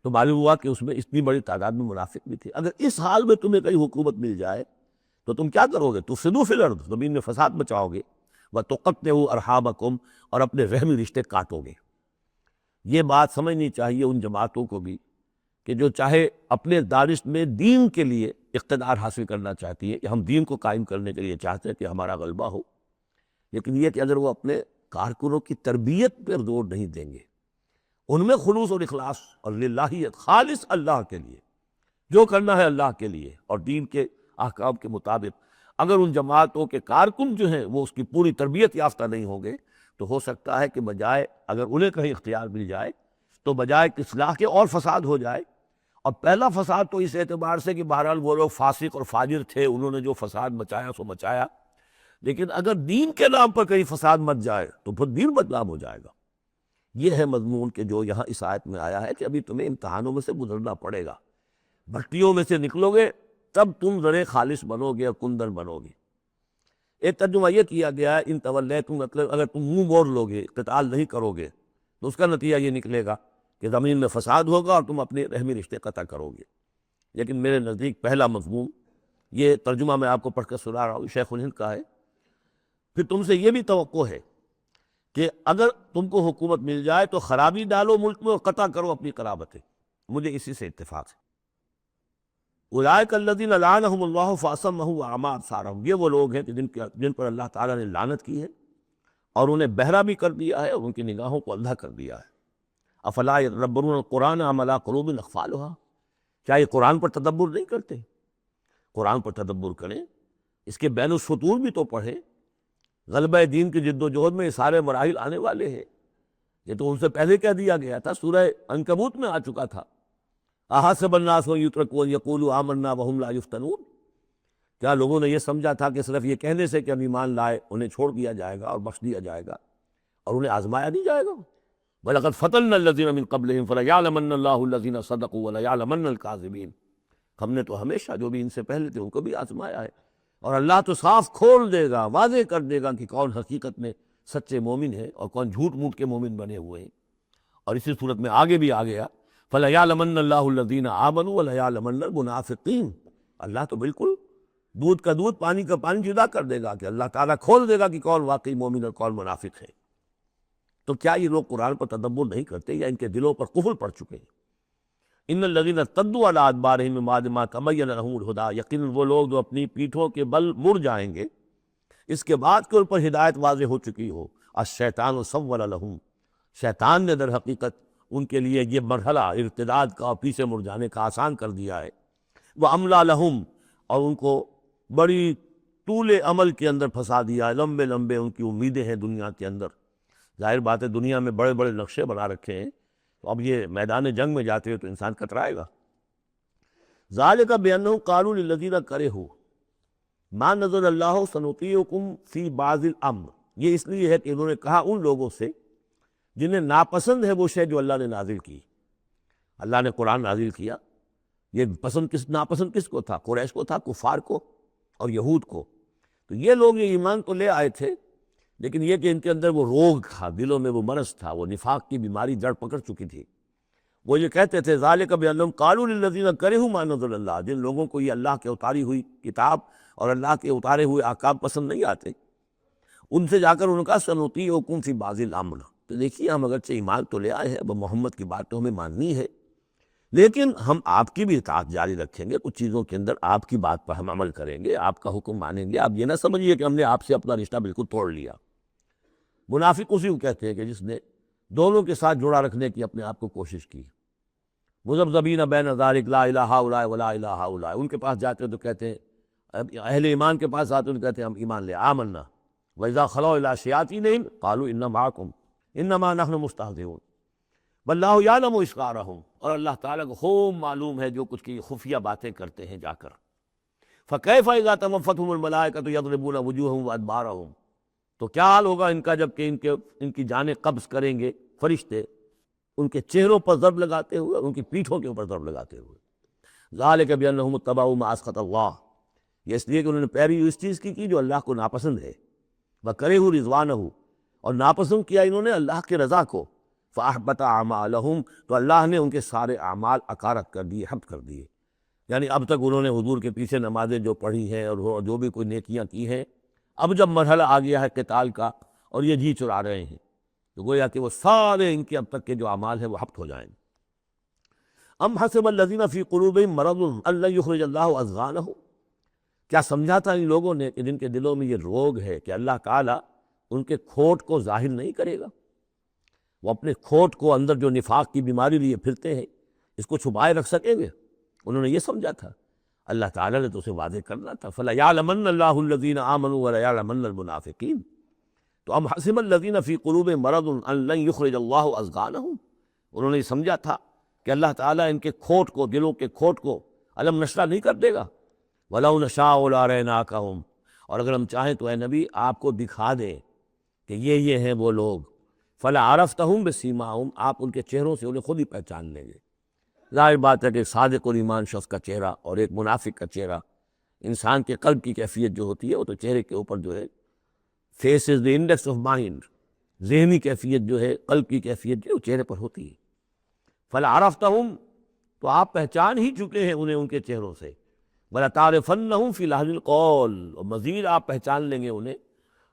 تو معلوم ہوا کہ اس میں اتنی بڑی تعداد میں منافق بھی تھے. اگر اس حال میں تمہیں کہیں حکومت مل جائے تو تم کیا کرو گے؟ تفسدوا فی الارض، زمین میں فساد مچاؤ گے، وتقطعوا ارحامکم، اور اپنے رحمی رشتے کاٹو گے. یہ بات سمجھنی چاہیے ان جماعتوں کو بھی کہ جو چاہے اپنے دانش میں دین کے لیے اقتدار حاصل کرنا چاہتی ہے، کہ ہم دین کو قائم کرنے کے لیے چاہتے ہیں کہ ہمارا غلبہ ہو، لیکن یہ کہ اگر وہ اپنے کارکنوں کی تربیت پر زور نہیں دیں گے، ان میں خلوص اور اخلاص اور للہیت، خالص اللہ کے لیے جو کرنا ہے اللہ کے لیے اور دین کے احکام کے مطابق، اگر ان جماعتوں کے کارکن جو ہیں وہ اس کی پوری تربیت یافتہ نہیں ہوں گے، تو ہو سکتا ہے کہ بجائے اگر انہیں کہیں اختیار مل جائے تو بجائے کہ اصلاح کے اور فساد ہو جائے. اور پہلا فساد تو اس اعتبار سے کہ بہرحال وہ لوگ فاسق اور فاجر تھے، انہوں نے جو فساد مچایا سو مچایا، لیکن اگر دین کے نام پر کہیں فساد مچ جائے تو پھر دین بدنام ہو جائے گا. یہ ہے مضمون کہ جو یہاں اس آیت میں آیا ہے کہ ابھی تمہیں امتحانوں میں سے گزرنا پڑے گا، بھٹیوں میں سے نکلو گے تب تم زرے خالص بنو گے اور کندن بنو گے. ایک ترجمہ یہ کیا گیا ہے ان تولیتم، مطلب اگر تم منہ موڑ لو گے، قتال نہیں کرو گے، تو اس کا نتیجہ یہ نکلے گا کہ زمین میں فساد ہوگا اور تم اپنے رحمی رشتے قطع کرو گے. لیکن میرے نزدیک پہلا مضمون، یہ ترجمہ میں آپ کو پڑھ کر سنا رہا ہوں، شیخ الہند کا ہے. پھر تم سے یہ بھی توقع ہے کہ اگر تم کو حکومت مل جائے تو خرابی ڈالو ملک میں اور قطع کرو اپنی قرابتیں. مجھے اسی سے اتفاق ہے. اولئک الذین لعنہم اللہ فاصمہم واعمی ابصارہم، یہ وہ لوگ ہیں کہ جن پر اللہ تعالیٰ نے لعنت کی ہے اور انہیں بہرا بھی کر دیا ہے اور ان کی نگاہوں کو اندھا کر دیا ہے. افلا یتدبرون القرآن ام علی قلوب اقفالها، کیا یہ قرآن پر تدبر نہیں کرتے؟ قرآن پر تدبر کریں، اس کے بین السطور بھی تو پڑھیں. غلبہ دین کی جد و جہد میں یہ سارے مراحل آنے والے ہیں، یہ تو ان سے پہلے کہہ دیا گیا تھا، سورہ عنکبوت میں آ چکا تھا. احسب الناس ان یترکوا ان یقولوا آمنا وهم لا یفتنون، کیا لوگوں نے یہ سمجھا تھا کہ صرف یہ کہنے سے کہ ہم ایمان لائے انہیں چھوڑ دیا جائے گا اور بخش دیا جائے گا اور انہیں آزمایا نہیں جائے گا؟ وَلَقَدْ فَتَنَّا الَّذِينَ مِن قَبْلِهِمْ فَلَيَعْلَمَنَّ اللَّهُ الَّذِينَ صَدَقُوا وَلَيَعْلَمَنَّ الْكَاذِبِينَ. ہم نے تو ہمیشہ جو بھی ان سے پہلے تھے ان کو بھی آزمایا ہے، اور اللہ تو صاف کھول دے گا، واضح کر دے گا کہ کون حقیقت میں سچے مومن ہے اور کون جھوٹ موٹ کے مومن بنے ہوئے ہیں. اور اسی صورت میں آگے بھی آ گیا فَلَيَعْلَمَنَّ اللَّهُ الَّذِينَ آمَنُوا وَلَيَعْلَمَنَّ الْمُنَافِقِينَ. اللہ تو بالکل دودھ کا دودھ پانی کا پانی جدا کر دے گا کہ اللہ تعالیٰ کھول دے گا کہ کون واقعی مومن اور کون منافق ہے. تو کیا یہ لوگ قرآن پر تدبر نہیں کرتے یا ان کے دلوں پر قفل پڑ چکے ہیں؟ ان الذین ارتدوا علی ادبارہم من بعد ما تبین لہم الہدی، یقیناً وہ لوگ جو اپنی پیٹھوں کے بل مڑ جائیں گے اس کے بعد کہ ان پر ہدایت واضح ہو چکی ہو. الشیطان سول لہم، شیطان نے در حقیقت ان کے لیے یہ مرحلہ ارتداد کا اور پیچھے مڑ جانے کا آسان کر دیا ہے. وَأَمْلَىٰ لَهُمْ، اور ان کو بڑی طول عمل کے اندر پھنسا دیا ہے، لمبے لمبے ان کی امیدیں ہیں دنیا کے اندر. ظاہر بات ہے دنیا میں بڑے بڑے نقشے بنا رکھے ہیں، تو اب یہ میدان جنگ میں جاتے ہوئے تو انسان کترائے گا. ذَلِكَ بِأَنَّهُمْ قَالُوا لِلَّذِينَ كَرِهُوا مَا نَزَلَ اللَّهُ سَنُطِيعُكُمْ فِي بَعْضِ الْأَمْرِ، یہ اس لیے ہے کہ انہوں نے کہا ان لوگوں سے جنہیں ناپسند ہے وہ شے جو اللہ نے نازل کی. اللہ نے قرآن نازل کیا، یہ ناپسند کس کو تھا؟ قریش کو تھا، کفار کو اور یہود کو. تو یہ لوگ یہ ایمان تو لے آئے تھے، لیکن یہ کہ ان کے اندر وہ روگ تھا، دلوں میں وہ مرض تھا، وہ نفاق کی بیماری جڑ پکڑ چکی تھی. وہ یہ کہتے تھے ذالک بانہم قالوا للذین کرہوا ما نزل اللہ، جن لوگوں کو یہ اللہ کے اتاری ہوئی کتاب اور اللہ کے اتارے ہوئے احکام پسند نہیں آتے، ان سے جا کر ان کا سنطیعکم فی بعض الامر. تو دیکھیے ہم اگرچہ ایمان تو لے آئے ہیں، اب محمد کی بات تو ہمیں ماننی ہے، لیکن ہم آپ کی بھی اطاعت جاری رکھیں گے، کچھ چیزوں کے اندر آپ کی بات پر ہم عمل کریں گے، آپ کا حکم مانیں گے. آپ یہ نہ سمجھیے کہ ہم نے آپ سے اپنا رشتہ بالکل توڑ لیا. منافق اسی کو کہتے ہیں کہ جس نے دونوں کے ساتھ جوڑا رکھنے کی اپنے آپ کو کوشش کی. مذبذبین بین ذالک لا الہ الا ولا الہ الا، ان کے پاس جاتے ہیں تو کہتے ہیں، اہل ایمان کے پاس آتے ہیں تو کہتے ہیں ہم ایمان لے آمنا. وَإِذَا خَلَوْا إِلَىٰ شَيَاطِينِهِمْ قَالُوا إِنَّا مَعَكُمْ إِنَّمَا نَحْنُ مُسْتَهْزِئُونَ وَاللَّهُ يَعْلَمُ إِسْرَارَهُمْ، اور اللہ تعالیٰ کو خوب معلوم ہے جو کچھ کی خفیہ باتیں کرتے ہیں جا کر۔ فَكَيْفَ إِذَا تَوَفَّتْهُمُ الْمَلَائِكَةُ يَضْرِبُونَ وُجُوهَهُمْ وَأَدْبَارَهُمْ، تو کیا حال ہوگا ان کا جب کہ ان کی جانیں قبض کریں گے فرشتے، ان کے چہروں پر ضرب لگاتے ہوئے، ان کی پیٹھوں کے اوپر ضرب لگاتے ہوئے۔ ذَلِكَ بِأَنَّهُمُ اتَّبَعُوا مَا أَسْخَطَ اللَّهُ، یہ اس لیے کہ انہوں نے پیروی اس چیز کی جو اللہ کو ناپسند ہے۔ وَكَرِهُوا رِضْوَانَهُ، اور ناپسند کیا انہوں نے اللہ کی رضا کو۔ فَأَحْبَطَ أَعْمَالَهُمْ، تو اللہ نے ان کے سارے اعمال اکارت کر دیے، حبط کر دیے۔ یعنی اب تک انہوں نے حضور کے پیچھے نمازیں جو پڑھی ہیں اور جو بھی کوئی نیکیاں کی ہیں، اب جب مرحلہ آ گیا ہے قتال کا اور یہ جی چرا رہے ہیں، تو گویا کہ وہ سارے ان کے اب تک کے جو اعمال ہیں وہ حبط ہو جائیں۔ ام حسب الذین فی قلوبہم مرض ان لن یخرج اللہ اضغانہم، کیا سمجھا تھا ان لوگوں نے کہ جن کے دلوں میں یہ روگ ہے کہ اللہ تعالیٰ ان کے کھوٹ کو ظاہر نہیں کرے گا، وہ اپنے کھوٹ کو اندر جو نفاق کی بیماری لیے پھرتے ہیں اس کو چھپائے رکھ سکیں گے؟ انہوں نے یہ سمجھا تھا، اللہ تعالیٰ نے تو اسے واضح کرنا تھا۔ فَلَيَعْلَمَنَّ اللَّهُ الَّذِينَ آمَنُوا وَلَيَعْلَمَنَّ الْمُنَافِقِينَ، تو ام حسب الذین فی قلوبہم مرض ان لن یخرج اللہ اضغانہم، انہوں نے یہ سمجھا تھا کہ اللہ تعالیٰ ان کے کھوٹ کو، دلوں کے کھوٹ کو علم نشرہ نہیں کر دے گا۔ وَلَوْ نَشَاءُ لَأَرَيْنَاكَهُمْ، اور اگر ہم چاہیں تو اے نبی آپ کو دکھا دیں کہ یہ ہیں وہ لوگ۔ فَلَعَرَفْتَهُمْ بِسِیمَاهُمْ، آپ ان کے چہروں سے انہیں خود ہی پہچان لیں گے۔ ظاہر بات ہے کہ صادق اور ایمان شخص کا چہرہ اور ایک منافق کا چہرہ، انسان کے قلب کی کیفیت جو ہوتی ہے وہ تو چہرے کے اوپر جو ہے، face is the index of mind, ذہنی کیفیت جو ہے، قلب کی کیفیت جو ہے وہ چہرے پر ہوتی ہے۔ فَلَعَرَفْتَهُمْ، تو آپ پہچان ہی چکے ہیں انہیں ان کے چہروں سے۔ وَلَتَعْرِفَنَّهُمْ فِي لَحْنِ الْقَوْلِ، اور مزید آپ پہچان لیں گے انہیں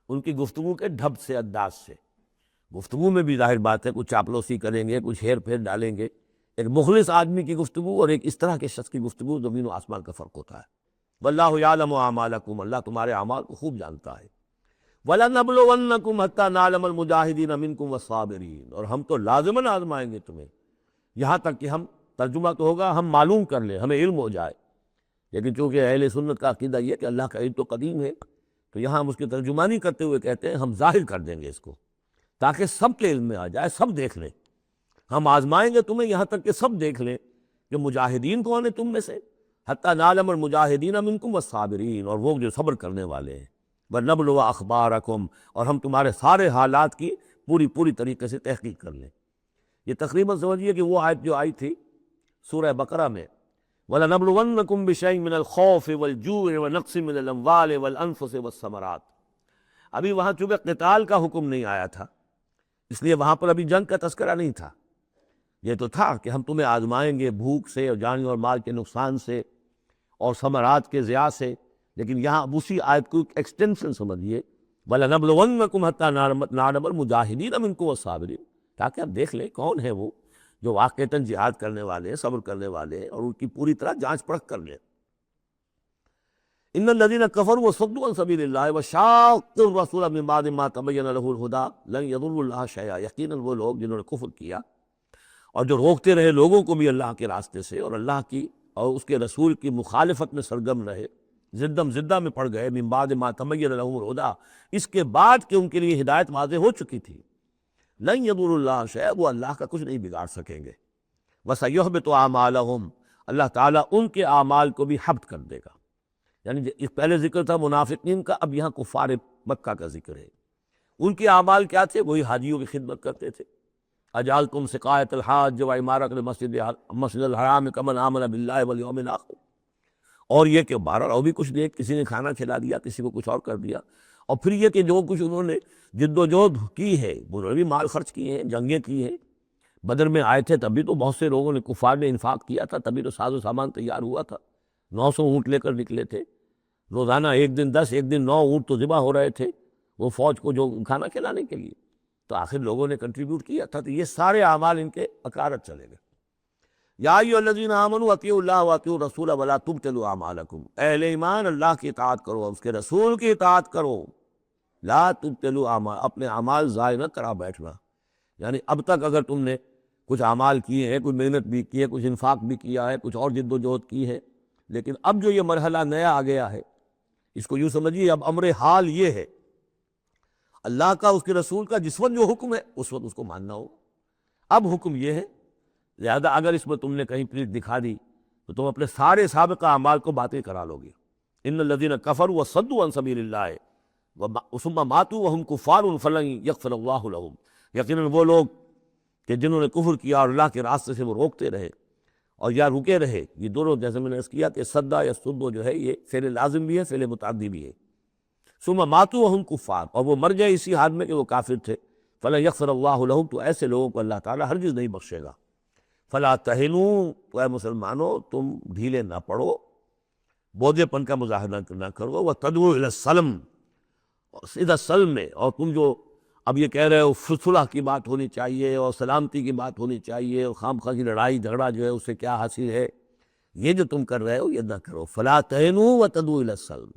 ان کی گفتگو کے ڈھب سے، انداز سے۔ گفتگو میں بھی ظاہر بات ہے کچھ چاپلوسی کریں گے، کچھ ہیر پھیر ڈالیں گے۔ ایک مخلص آدمی کی گفتگو اور ایک اس طرح کے شخص کی گفتگو، زمین و آسمان کا فرق ہوتا ہے۔ وَاللَّهُ يَعْلَمُ أَعْمَالَكُمْ، اللہ تمہارے اعمال کو خوب جانتا ہے۔ وَلَنَبْلُوَنَّكُمْ حَتَّىٰ نَعْلَمَ الْمُجَاهِدِينَ مِنكُمْ وَالصَّابِرِينَ، اور ہم تو لازماً آزمائیں گے تمہیں، یہاں تک کہ ہم، ترجمہ تو ہوگا ہم معلوم کر لیں، ہمیں علم ہو جائے۔ لیکن چونکہ اہل سنت کا عقیدہ یہ کہ اللہ کا علم تو قدیم ہے، تو یہاں ہم اس کی ترجمانی کرتے ہوئے کہتے ہیں ہم ظاہر کر دیں گے اس کو، تاکہ سب کے علم میں آ جائے، سب دیکھ لیں۔ ہم آزمائیں گے تمہیں یہاں تک کہ سب دیکھ لیں کہ مجاہدین کون ہیں تم میں سے، حتیٰ نعلم المجاہدین منکم والصابرین، اور وہ جو صبر کرنے والے ہیں۔ وَنَبْلُوَ أَخْبَارَكُمْ، اور ہم تمہارے سارے حالات کی پوری طریقے سے تحقیق کر لیں۔ یہ تقریباً سمجھیے کہ وہ آیت جو آئی تھی سورہ بقرہ میں، وَلَنَبْلُوَنَّكُمْ بِشَيْءٍ مِّنَ الْخَوْفِ وَالْجُوعِ وَنَقْصٍ مِّنَ الْأَمْوَالِ وَالْأَنفُسِ وَالثَّمَرَاتِ، ابھی وہاں چونکہ قتال کا حکم نہیں آیا تھا، اس لیے وہاں پر ابھی جنگ کا تذکرہ نہیں تھا۔ یہ تو تھا کہ ہم تمہیں آزمائیں گے بھوک سے اور جان اور مال کے نقصان سے اور ثمرات کے ضیاع سے، لیکن یہاں اب اسی آیت کو ایکسٹینشن سمجھیے، وَلَنَبْلُوَنَّكُمْ حَتَّىٰ نَعْلَمَ الْمُجَاهِدِينَ مِنكُمْ وَالصَّابِرِينَ، تاکہ ہم دیکھ لیں کون ہیں وہ جو واقعتاً جہاد کرنے والے ہیں، صبر کرنے والے ہیں، اور ان کی پوری طرح جانچ پرکھ کر لیں۔ إِنَّ الَّذِينَ كَفَرُوا وَصَدُّوا عَن سَبِيلِ اللَّهِ وَشَاقُّوا الرَّسُولَ مِن بَعْدِ مَا تَبَيَّنَ لَهُمُ الْهُدَىٰ لَن يَضُرُّوا اللَّهَ شَيْئًا، یقیناً وہ لوگ جنہوں نے کفر کیا اور جو روکتے رہے لوگوں کو بھی اللہ کے راستے سے اور اللہ کی اور اس کے رسول کی مخالفت میں سرگرم رہے، زدہ میں پڑ گئے، من بعد ما تبین لهم الہدیٰ، اس کے بعد کہ ان کے لیے ہدایت واضح ہو چکی تھی، لن یضروا اللہ شیئا، وہ اللہ کا کچھ نہیں بگاڑ سکیں گے، وسیحبط اعمالهم، اللہ تعالیٰ ان کے اعمال کو بھی حبط کر دے گا۔ یعنی اس پہلے ذکر تھا منافقین کا، اب یہاں کفار مکہ کا ذکر ہے۔ ان کے اعمال کیا تھے؟ وہی حاجیوں کی خدمت کرتے تھے، اجعلتم سقایۃ الحاج وعمارۃ المسجد الحرام کمن آمن باللہ والیوم الآخر، اور یہ کہ بہرحال اور بھی کچھ دے، کسی نے کھانا کھلا دیا، کسی کو کچھ اور کر دیا، اور پھر یہ کہ جو کچھ انہوں نے جد و جہد کی ہے، انہوں نے بھی مال خرچ کیے ہیں، جنگیں کی ہیں، بدر میں آئے تھے تبھی تو بہت سے لوگوں نے، کفار نے انفاق کیا تھا، تبھی تو ساز و سامان تیار ہوا تھا، 900 اونٹ لے کر نکلے تھے، روزانہ ایک دن 10 ایک دن 9 اونٹ تو ذبح ہو رہے تھے وہ فوج کو جو کھانا کھلانے کے لیے، تو آخر لوگوں نے کنٹریبیوٹ کیا تھا، تو یہ سارے اعمال ان کے اکارت چلے گئے۔ یا ایھا الذین آمنوا اطیعوا اللہ واطیعوا الرسول ولا تبطلوا اعمالکم، اہل ایمان اللہ کی اطاعت کرو، اس کے رسول کی اطاعت کرو، لا تبطلوا اعمال، اپنے اعمال ضائع نہ کرا بیٹھنا۔ یعنی اب تک اگر تم نے کچھ اعمال کیے ہیں، کوئی محنت بھی کی ہے، کچھ انفاق بھی کیا ہے، کچھ اور جد و جہد کی ہے، لیکن اب جو یہ مرحلہ نیا آ گیا ہے، اس کو یوں سمجھیے اب امر حال یہ ہے اللہ کا اس کے رسول کا جس وقت جو حکم ہے اس وقت اس کو ماننا ہو۔ اب حکم یہ ہے، لہذا اگر اس میں تم نے کہیں پیٹھ دکھا دی تو تم اپنے سارے سابقہ اعمال کو باطل کرا لو گے۔ ان الذین کفروا وصدوا عن سبیل اللہ ثم ماتوا وهم کفار فلن یغفر اللہ لهم، یقیناً وہ لوگ کہ جنہوں نے کفر کیا اور اللہ کے راستے سے وہ روکتے رہے اور یا رکے رہے، یہ دونوں جیسے میں نے عرض کیا کہ صدا یا صدو جو ہے یہ فعل لازم بھی ہے، فعل متعدی بھی ہے۔ ثم ماتوا وهم کفار، اور وہ مر گئے اسی حال میں کہ وہ کافر تھے، فلن یغفر اللہ لهم، تو ایسے لوگوں کو اللہ تعالیٰ ہرگز نہیں بخشے گا۔ فلا تہنوا، تو اے مسلمانوں تم ڈھیلے نہ پڑو، بودے پن کا مظاہرہ نہ کرو، وتدعوا الی السلم، سیدھا سلم میں، اور تم جو اب یہ کہہ رہے ہو صلح کی بات ہونی چاہیے اور سلامتی کی بات ہونی چاہیے اور خام خواہ کی لڑائی جھگڑا جو ہے اس سے کیا حاصل ہے، یہ جو تم کر رہے ہو یہ نہ کرو۔ فلا تہنوا وتدعوا الی السلم،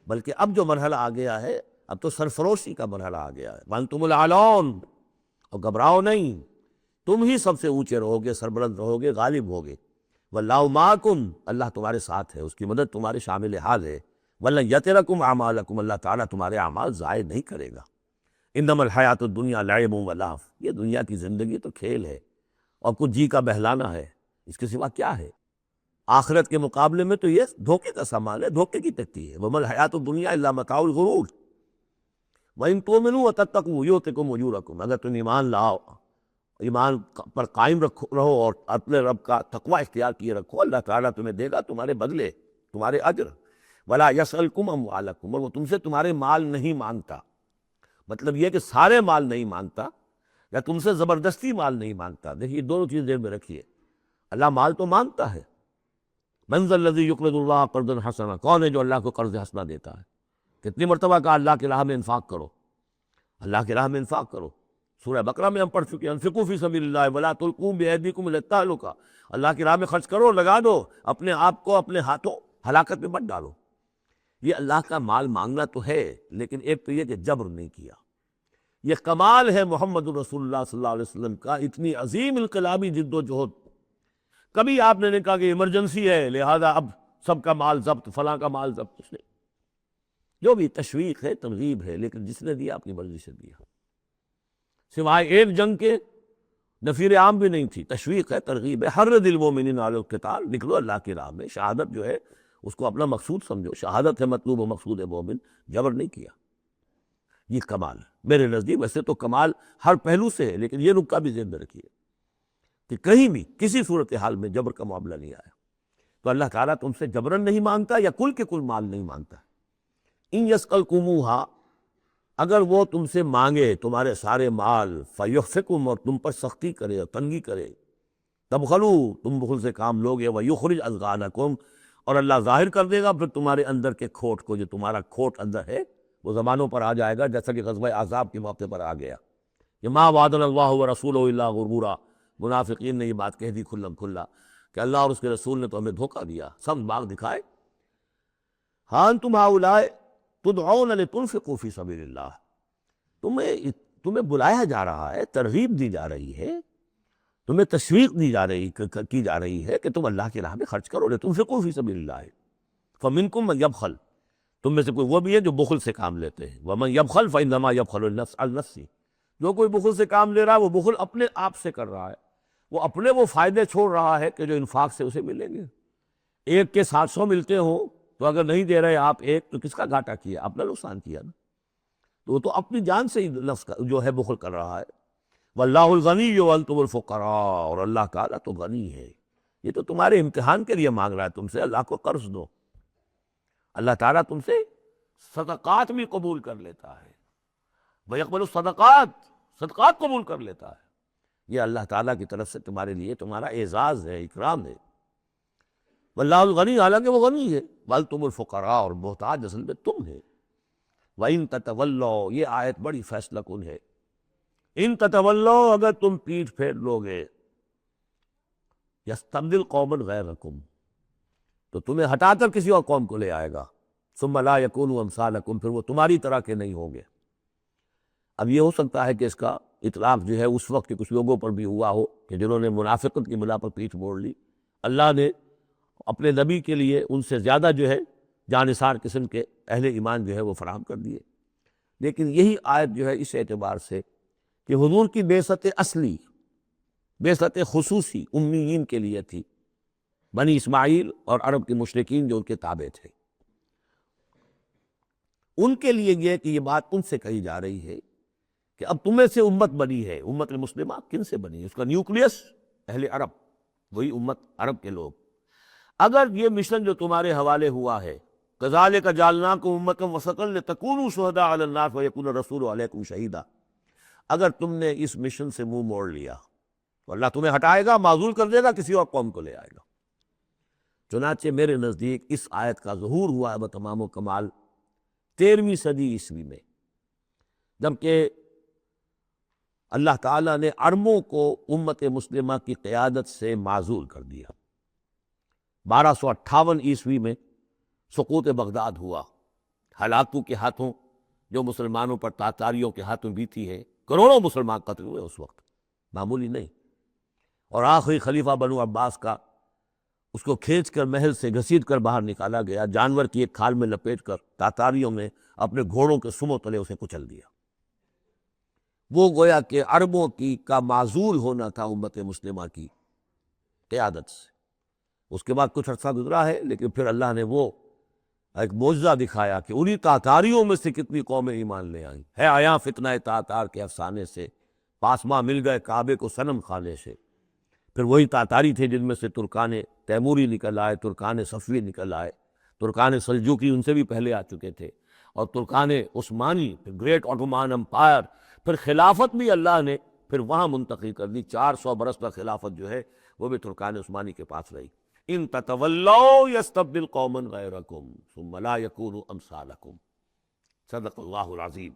بلکہ اب جو مرحلہ آ گیا ہے اب تو سرفروشی کا مرحلہ آ گیا ہے، وانتم الاعلون، اور گھبراؤ نہیں، تم ہی سب سے اونچے رہو گے، سربلند رہو گے، غالب ہوگے۔ واللہ معکم، اللہ تمہارے ساتھ ہے، اس کی مدد تمہارے شامل حال ہے۔ ولن یترکم اعمالکم، اللہ تعالیٰ تمہارے اعمال ضائع نہیں کرے گا۔ انما الحیات الدنیا لعب و لہو، یہ دنیا کی زندگی تو کھیل ہے اور کچھ جی کا بہلانا ہے، اس کے سوا کیا ہے؟ آخرت کے مقابلے میں تو یہ دھوکے کا سامان ہے، دھوکے کی تکتی ہے۔ وما الحیات الدنیا الا متاع الغرور وان تؤمنوا وتتقوا یؤتکم اجورکم، اگر تم ایمان لاؤ، ایمان پر قائم رہو اور اپنے رب کا تقوی اختیار کیے رکھو، اللہ تعالیٰ تمہیں دے گا تمہارے بدلے، تمہارے اجر۔ ولا یسألکم اموالکم، اور وہ تم سے تمہارے مال نہیں مانگتا، مطلب یہ کہ سارے مال نہیں مانگتا یا تم سے زبردستی مال نہیں مانگتا۔ دیکھیے دونوں چیز ذہن میں رکھیے، اللہ مال تو مانگتا ہے، من ذا الذی یقرض اللہ قرضا حسنا، کون ہے جو اللہ کو قرض حسنا دیتا ہے؟ کتنی مرتبہ کہا اللہ کی راہ میں انفاق کرو، اللہ کی راہ میں انفاق کرو۔ سورہ بقرہ میں ہم پڑھ چکے ہیں، انفقوا فی سبیل اللہ ولا تلقوا بایدیکم الی التہلکہ، اللہ کی راہ میں خرچ کرو، لگا دو، اپنے آپ کو اپنے ہاتھوں ہلاکت میں مت ڈالو۔ یہ اللہ کا مال مانگنا تو ہے، لیکن ایک تو یہ کہ جبر نہیں کیا۔ یہ کمال ہے محمد رسول اللہ صلی اللہ علیہ وسلم کا، اتنی عظیم انقلابی جد و جہد۔ کبھی آپ نے نہیں کہا کہ ایمرجنسی ہے لہذا اب سب کا مال ضبط، فلاں کا مال ضبط، کچھ نہیں، جو بھی تشویق ہے ترغیب ہے، لیکن جس نے دیا اپنی مرضی سے دیا، سوائے ایک جنگ کے نفیر عام بھی نہیں تھی، تشویق ہے، ترغیب ہے۔ حرض المؤمنین علی القتال، نکلو اللہ کی راہ میں، شہادت جو ہے اس کو اپنا مقصود سمجھو، شہادت ہے مطلوب و مقصود ہے مومن، جبر نہیں کیا۔ یہ کمال ہے میرے نزدیک، ویسے تو کمال ہر پہلو سے ہے، لیکن یہ نکتہ بھی ذہن میں رکھیے کہ کہیں بھی کسی صورتحال میں جبر کا معاملہ نہیں آیا۔ تو اللہ تعالیٰ تم سے جبرن نہیں مانگتا یا کل کے کل مال نہیں مانگتا۔ ان یسألکموہا، اگر وہ تم سے مانگے تمہارے سارے مال، فیحفکم، اور تم پر سختی کرے اور تنگی کرے، تبخلو، تم بخل سے کام لوگے، ویخرج اضغانکم، اور اللہ ظاہر کر دے گا پھر تمہارے اندر کے کھوٹ کو، جو تمہارا کھوٹ اندر ہے وہ زبانوں پر آ جائے گا، جیسا کہ غزوہ احزاب کے موقع پر آ گیا کہ ما وعدنا اللہ ورسولہ الا غرورا، منافقین نے یہ بات کہہ دی کھلم کھلا کہ اللہ اور اس کے رسول نے تو ہمیں دھوکہ دیا، سب باغ دکھائے۔ ہاں انتم ہؤلاء تدعون لتنفقوا فی سبیل اللہ، تمہیں بلایا جا رہا ہے، ترغیب دی جا رہی ہے، تمہیں تشویق دی جا رہی ہے کہ تم اللہ کی راہ میں خرچ کرو، لتنفقوا فی سبیل اللہ، فمنکم من یبخل، تم میں سے کوئی وہ بھی ہے جو بخل سے کام لیتے ہیں، ومن یبخل فانما یبخل عن نفسہ، جو کوئی بخل سے کام لے رہا ہے وہ بخل اپنے آپ سے کر رہا ہے، وہ اپنے وہ فائدے چھوڑ رہا ہے کہ جو انفاق سے اسے ملیں گے۔ ایک کے 700 ملتے ہوں تو اگر نہیں دے رہے آپ ایک، تو کس کا گھاٹا کیا؟ اپنا نقصان کیا نا، تو وہ تو اپنی جان سے ہی نفس کا جو ہے بخل کر رہا ہے۔ واللہ الغنی وانتم الفقراء، اور اللہ تعالیٰ تو غنی ہے، یہ تو تمہارے امتحان کے لیے مانگ رہا ہے تم سے، اللہ کو قرض دو۔ اللہ تعالیٰ تم سے صدقات بھی قبول کر لیتا ہے، وَيَقْبَلُ الصَّدَقَاتِ، صدقات قبول کر لیتا ہے، یہ اللہ تعالیٰ کی طرف سے تمہارے لیے تمہارا اعزاز ہے، اکرام ہے۔ واللہ الغنی، حالانکہ وہ غنی ہے، وانتم الفقراء، اور محتاج اصل میں تم ہے۔ وَإِن تَتَوَلَّوْا، یہ آیت بڑی فیصلہ کن ہے۔ ان تتولوا، اگر تم پیٹھ پھیر لوگے، یستبدل قوما غیرکم، تو تمہیں ہٹا کر کسی اور قوم کو لے آئے گا، ثم لا یکونوا امثالکم، پھر وہ تمہاری طرح کے نہیں ہوں گے۔ اب یہ ہو سکتا ہے کہ اس کا اطلاق جو ہے اس وقت کے کچھ لوگوں پر بھی ہوا ہو کہ جنہوں نے منافقت کی بنا پر پیٹھ موڑ لی، اللہ نے اپنے نبی کے لیے ان سے زیادہ جو ہے جانثار قسم کے اہل ایمان جو ہے وہ فراہم کر دیے، لیکن یہی آیت جو ہے اس اعتبار سے کہ حضور کی بعثت اصلی، بعثت خصوصی امیین کے لیے تھی، بنی اسماعیل اور عرب کے مشرکین جو ان کے تابع تھے، ان کے لیے یہ کہ یہ بات ان سے کہی جا رہی ہے کہ اب تمہیں سے امت بنی ہے۔ امت المسلمہ کن سے بنی ہے؟ اس کا نیوکلیس اہل عرب، وہی امت عرب کے لوگ۔ اگر یہ مشن جو تمہارے حوالے ہوا ہے کذالک جعلناکم امۃ وسطا لتکونوا شہداء علی الناس ویکون الرسول علیکم شہیدا، اگر تم نے اس مشن سے منہ موڑ لیا تو اللہ تمہیں ہٹائے گا، معزول کر دے گا، کسی اور قوم کو لے آئے گا۔ چنانچہ میرے نزدیک اس آیت کا ظہور ہوا ہے بتمام و کمال 13ویں صدی عیسوی میں، جبکہ اللہ تعالیٰ نے عربوں کو امت مسلمہ کی قیادت سے معزول کر دیا۔ 1258 عیسوی میں سقوط بغداد ہوا، ہلاکو کے ہاتھوں جو مسلمانوں پر تاتاریوں کے ہاتھوں بیتی ہے، کروڑوں مسلمان قتل ہوئے اس وقت، معمولی نہیں۔ اور آخری خلیفہ بنو عباس کا، اس کو کھینچ کر محل سے گھسیٹ کر باہر نکالا گیا، جانور کی ایک کھال میں لپیٹ کر تاتاریوں نے اپنے گھوڑوں کے سموں تلے اسے کچل دیا۔ وہ گویا کہ عربوں کی کا معزول ہونا تھا امت مسلمہ کی قیادت سے۔ اس کے بعد کچھ عرصہ گزرا ہے، لیکن پھر اللہ نے وہ ایک معجزہ دکھایا کہ انہی تاتاریوں میں سے کتنی قومیں ایمان لے آئیں۔ ہے آیا فتنہ تاتار کے افسانے سے، پاسماں مل گئے کعبے کو صنم خانے سے۔ پھر وہی تاتاری تھے جن میں سے ترکان تیموری نکل آئے، ترکان صفوی نکل آئے، ترکان سلجوقی ان سے بھی پہلے آ چکے تھے، اور ترکان عثمانی، پھر گریٹ آٹومان امپائر، پھر خلافت بھی اللہ نے پھر وہاں منتقل کر دی۔ 400 برس تک خلافت جو ہے وہ بھی ترکان عثمانی کے پاس رہی۔ ان تتولوا یستبدل قوما غیرکم ثم لا یکونوا امثالکم۔ صدق اللہ العظیم۔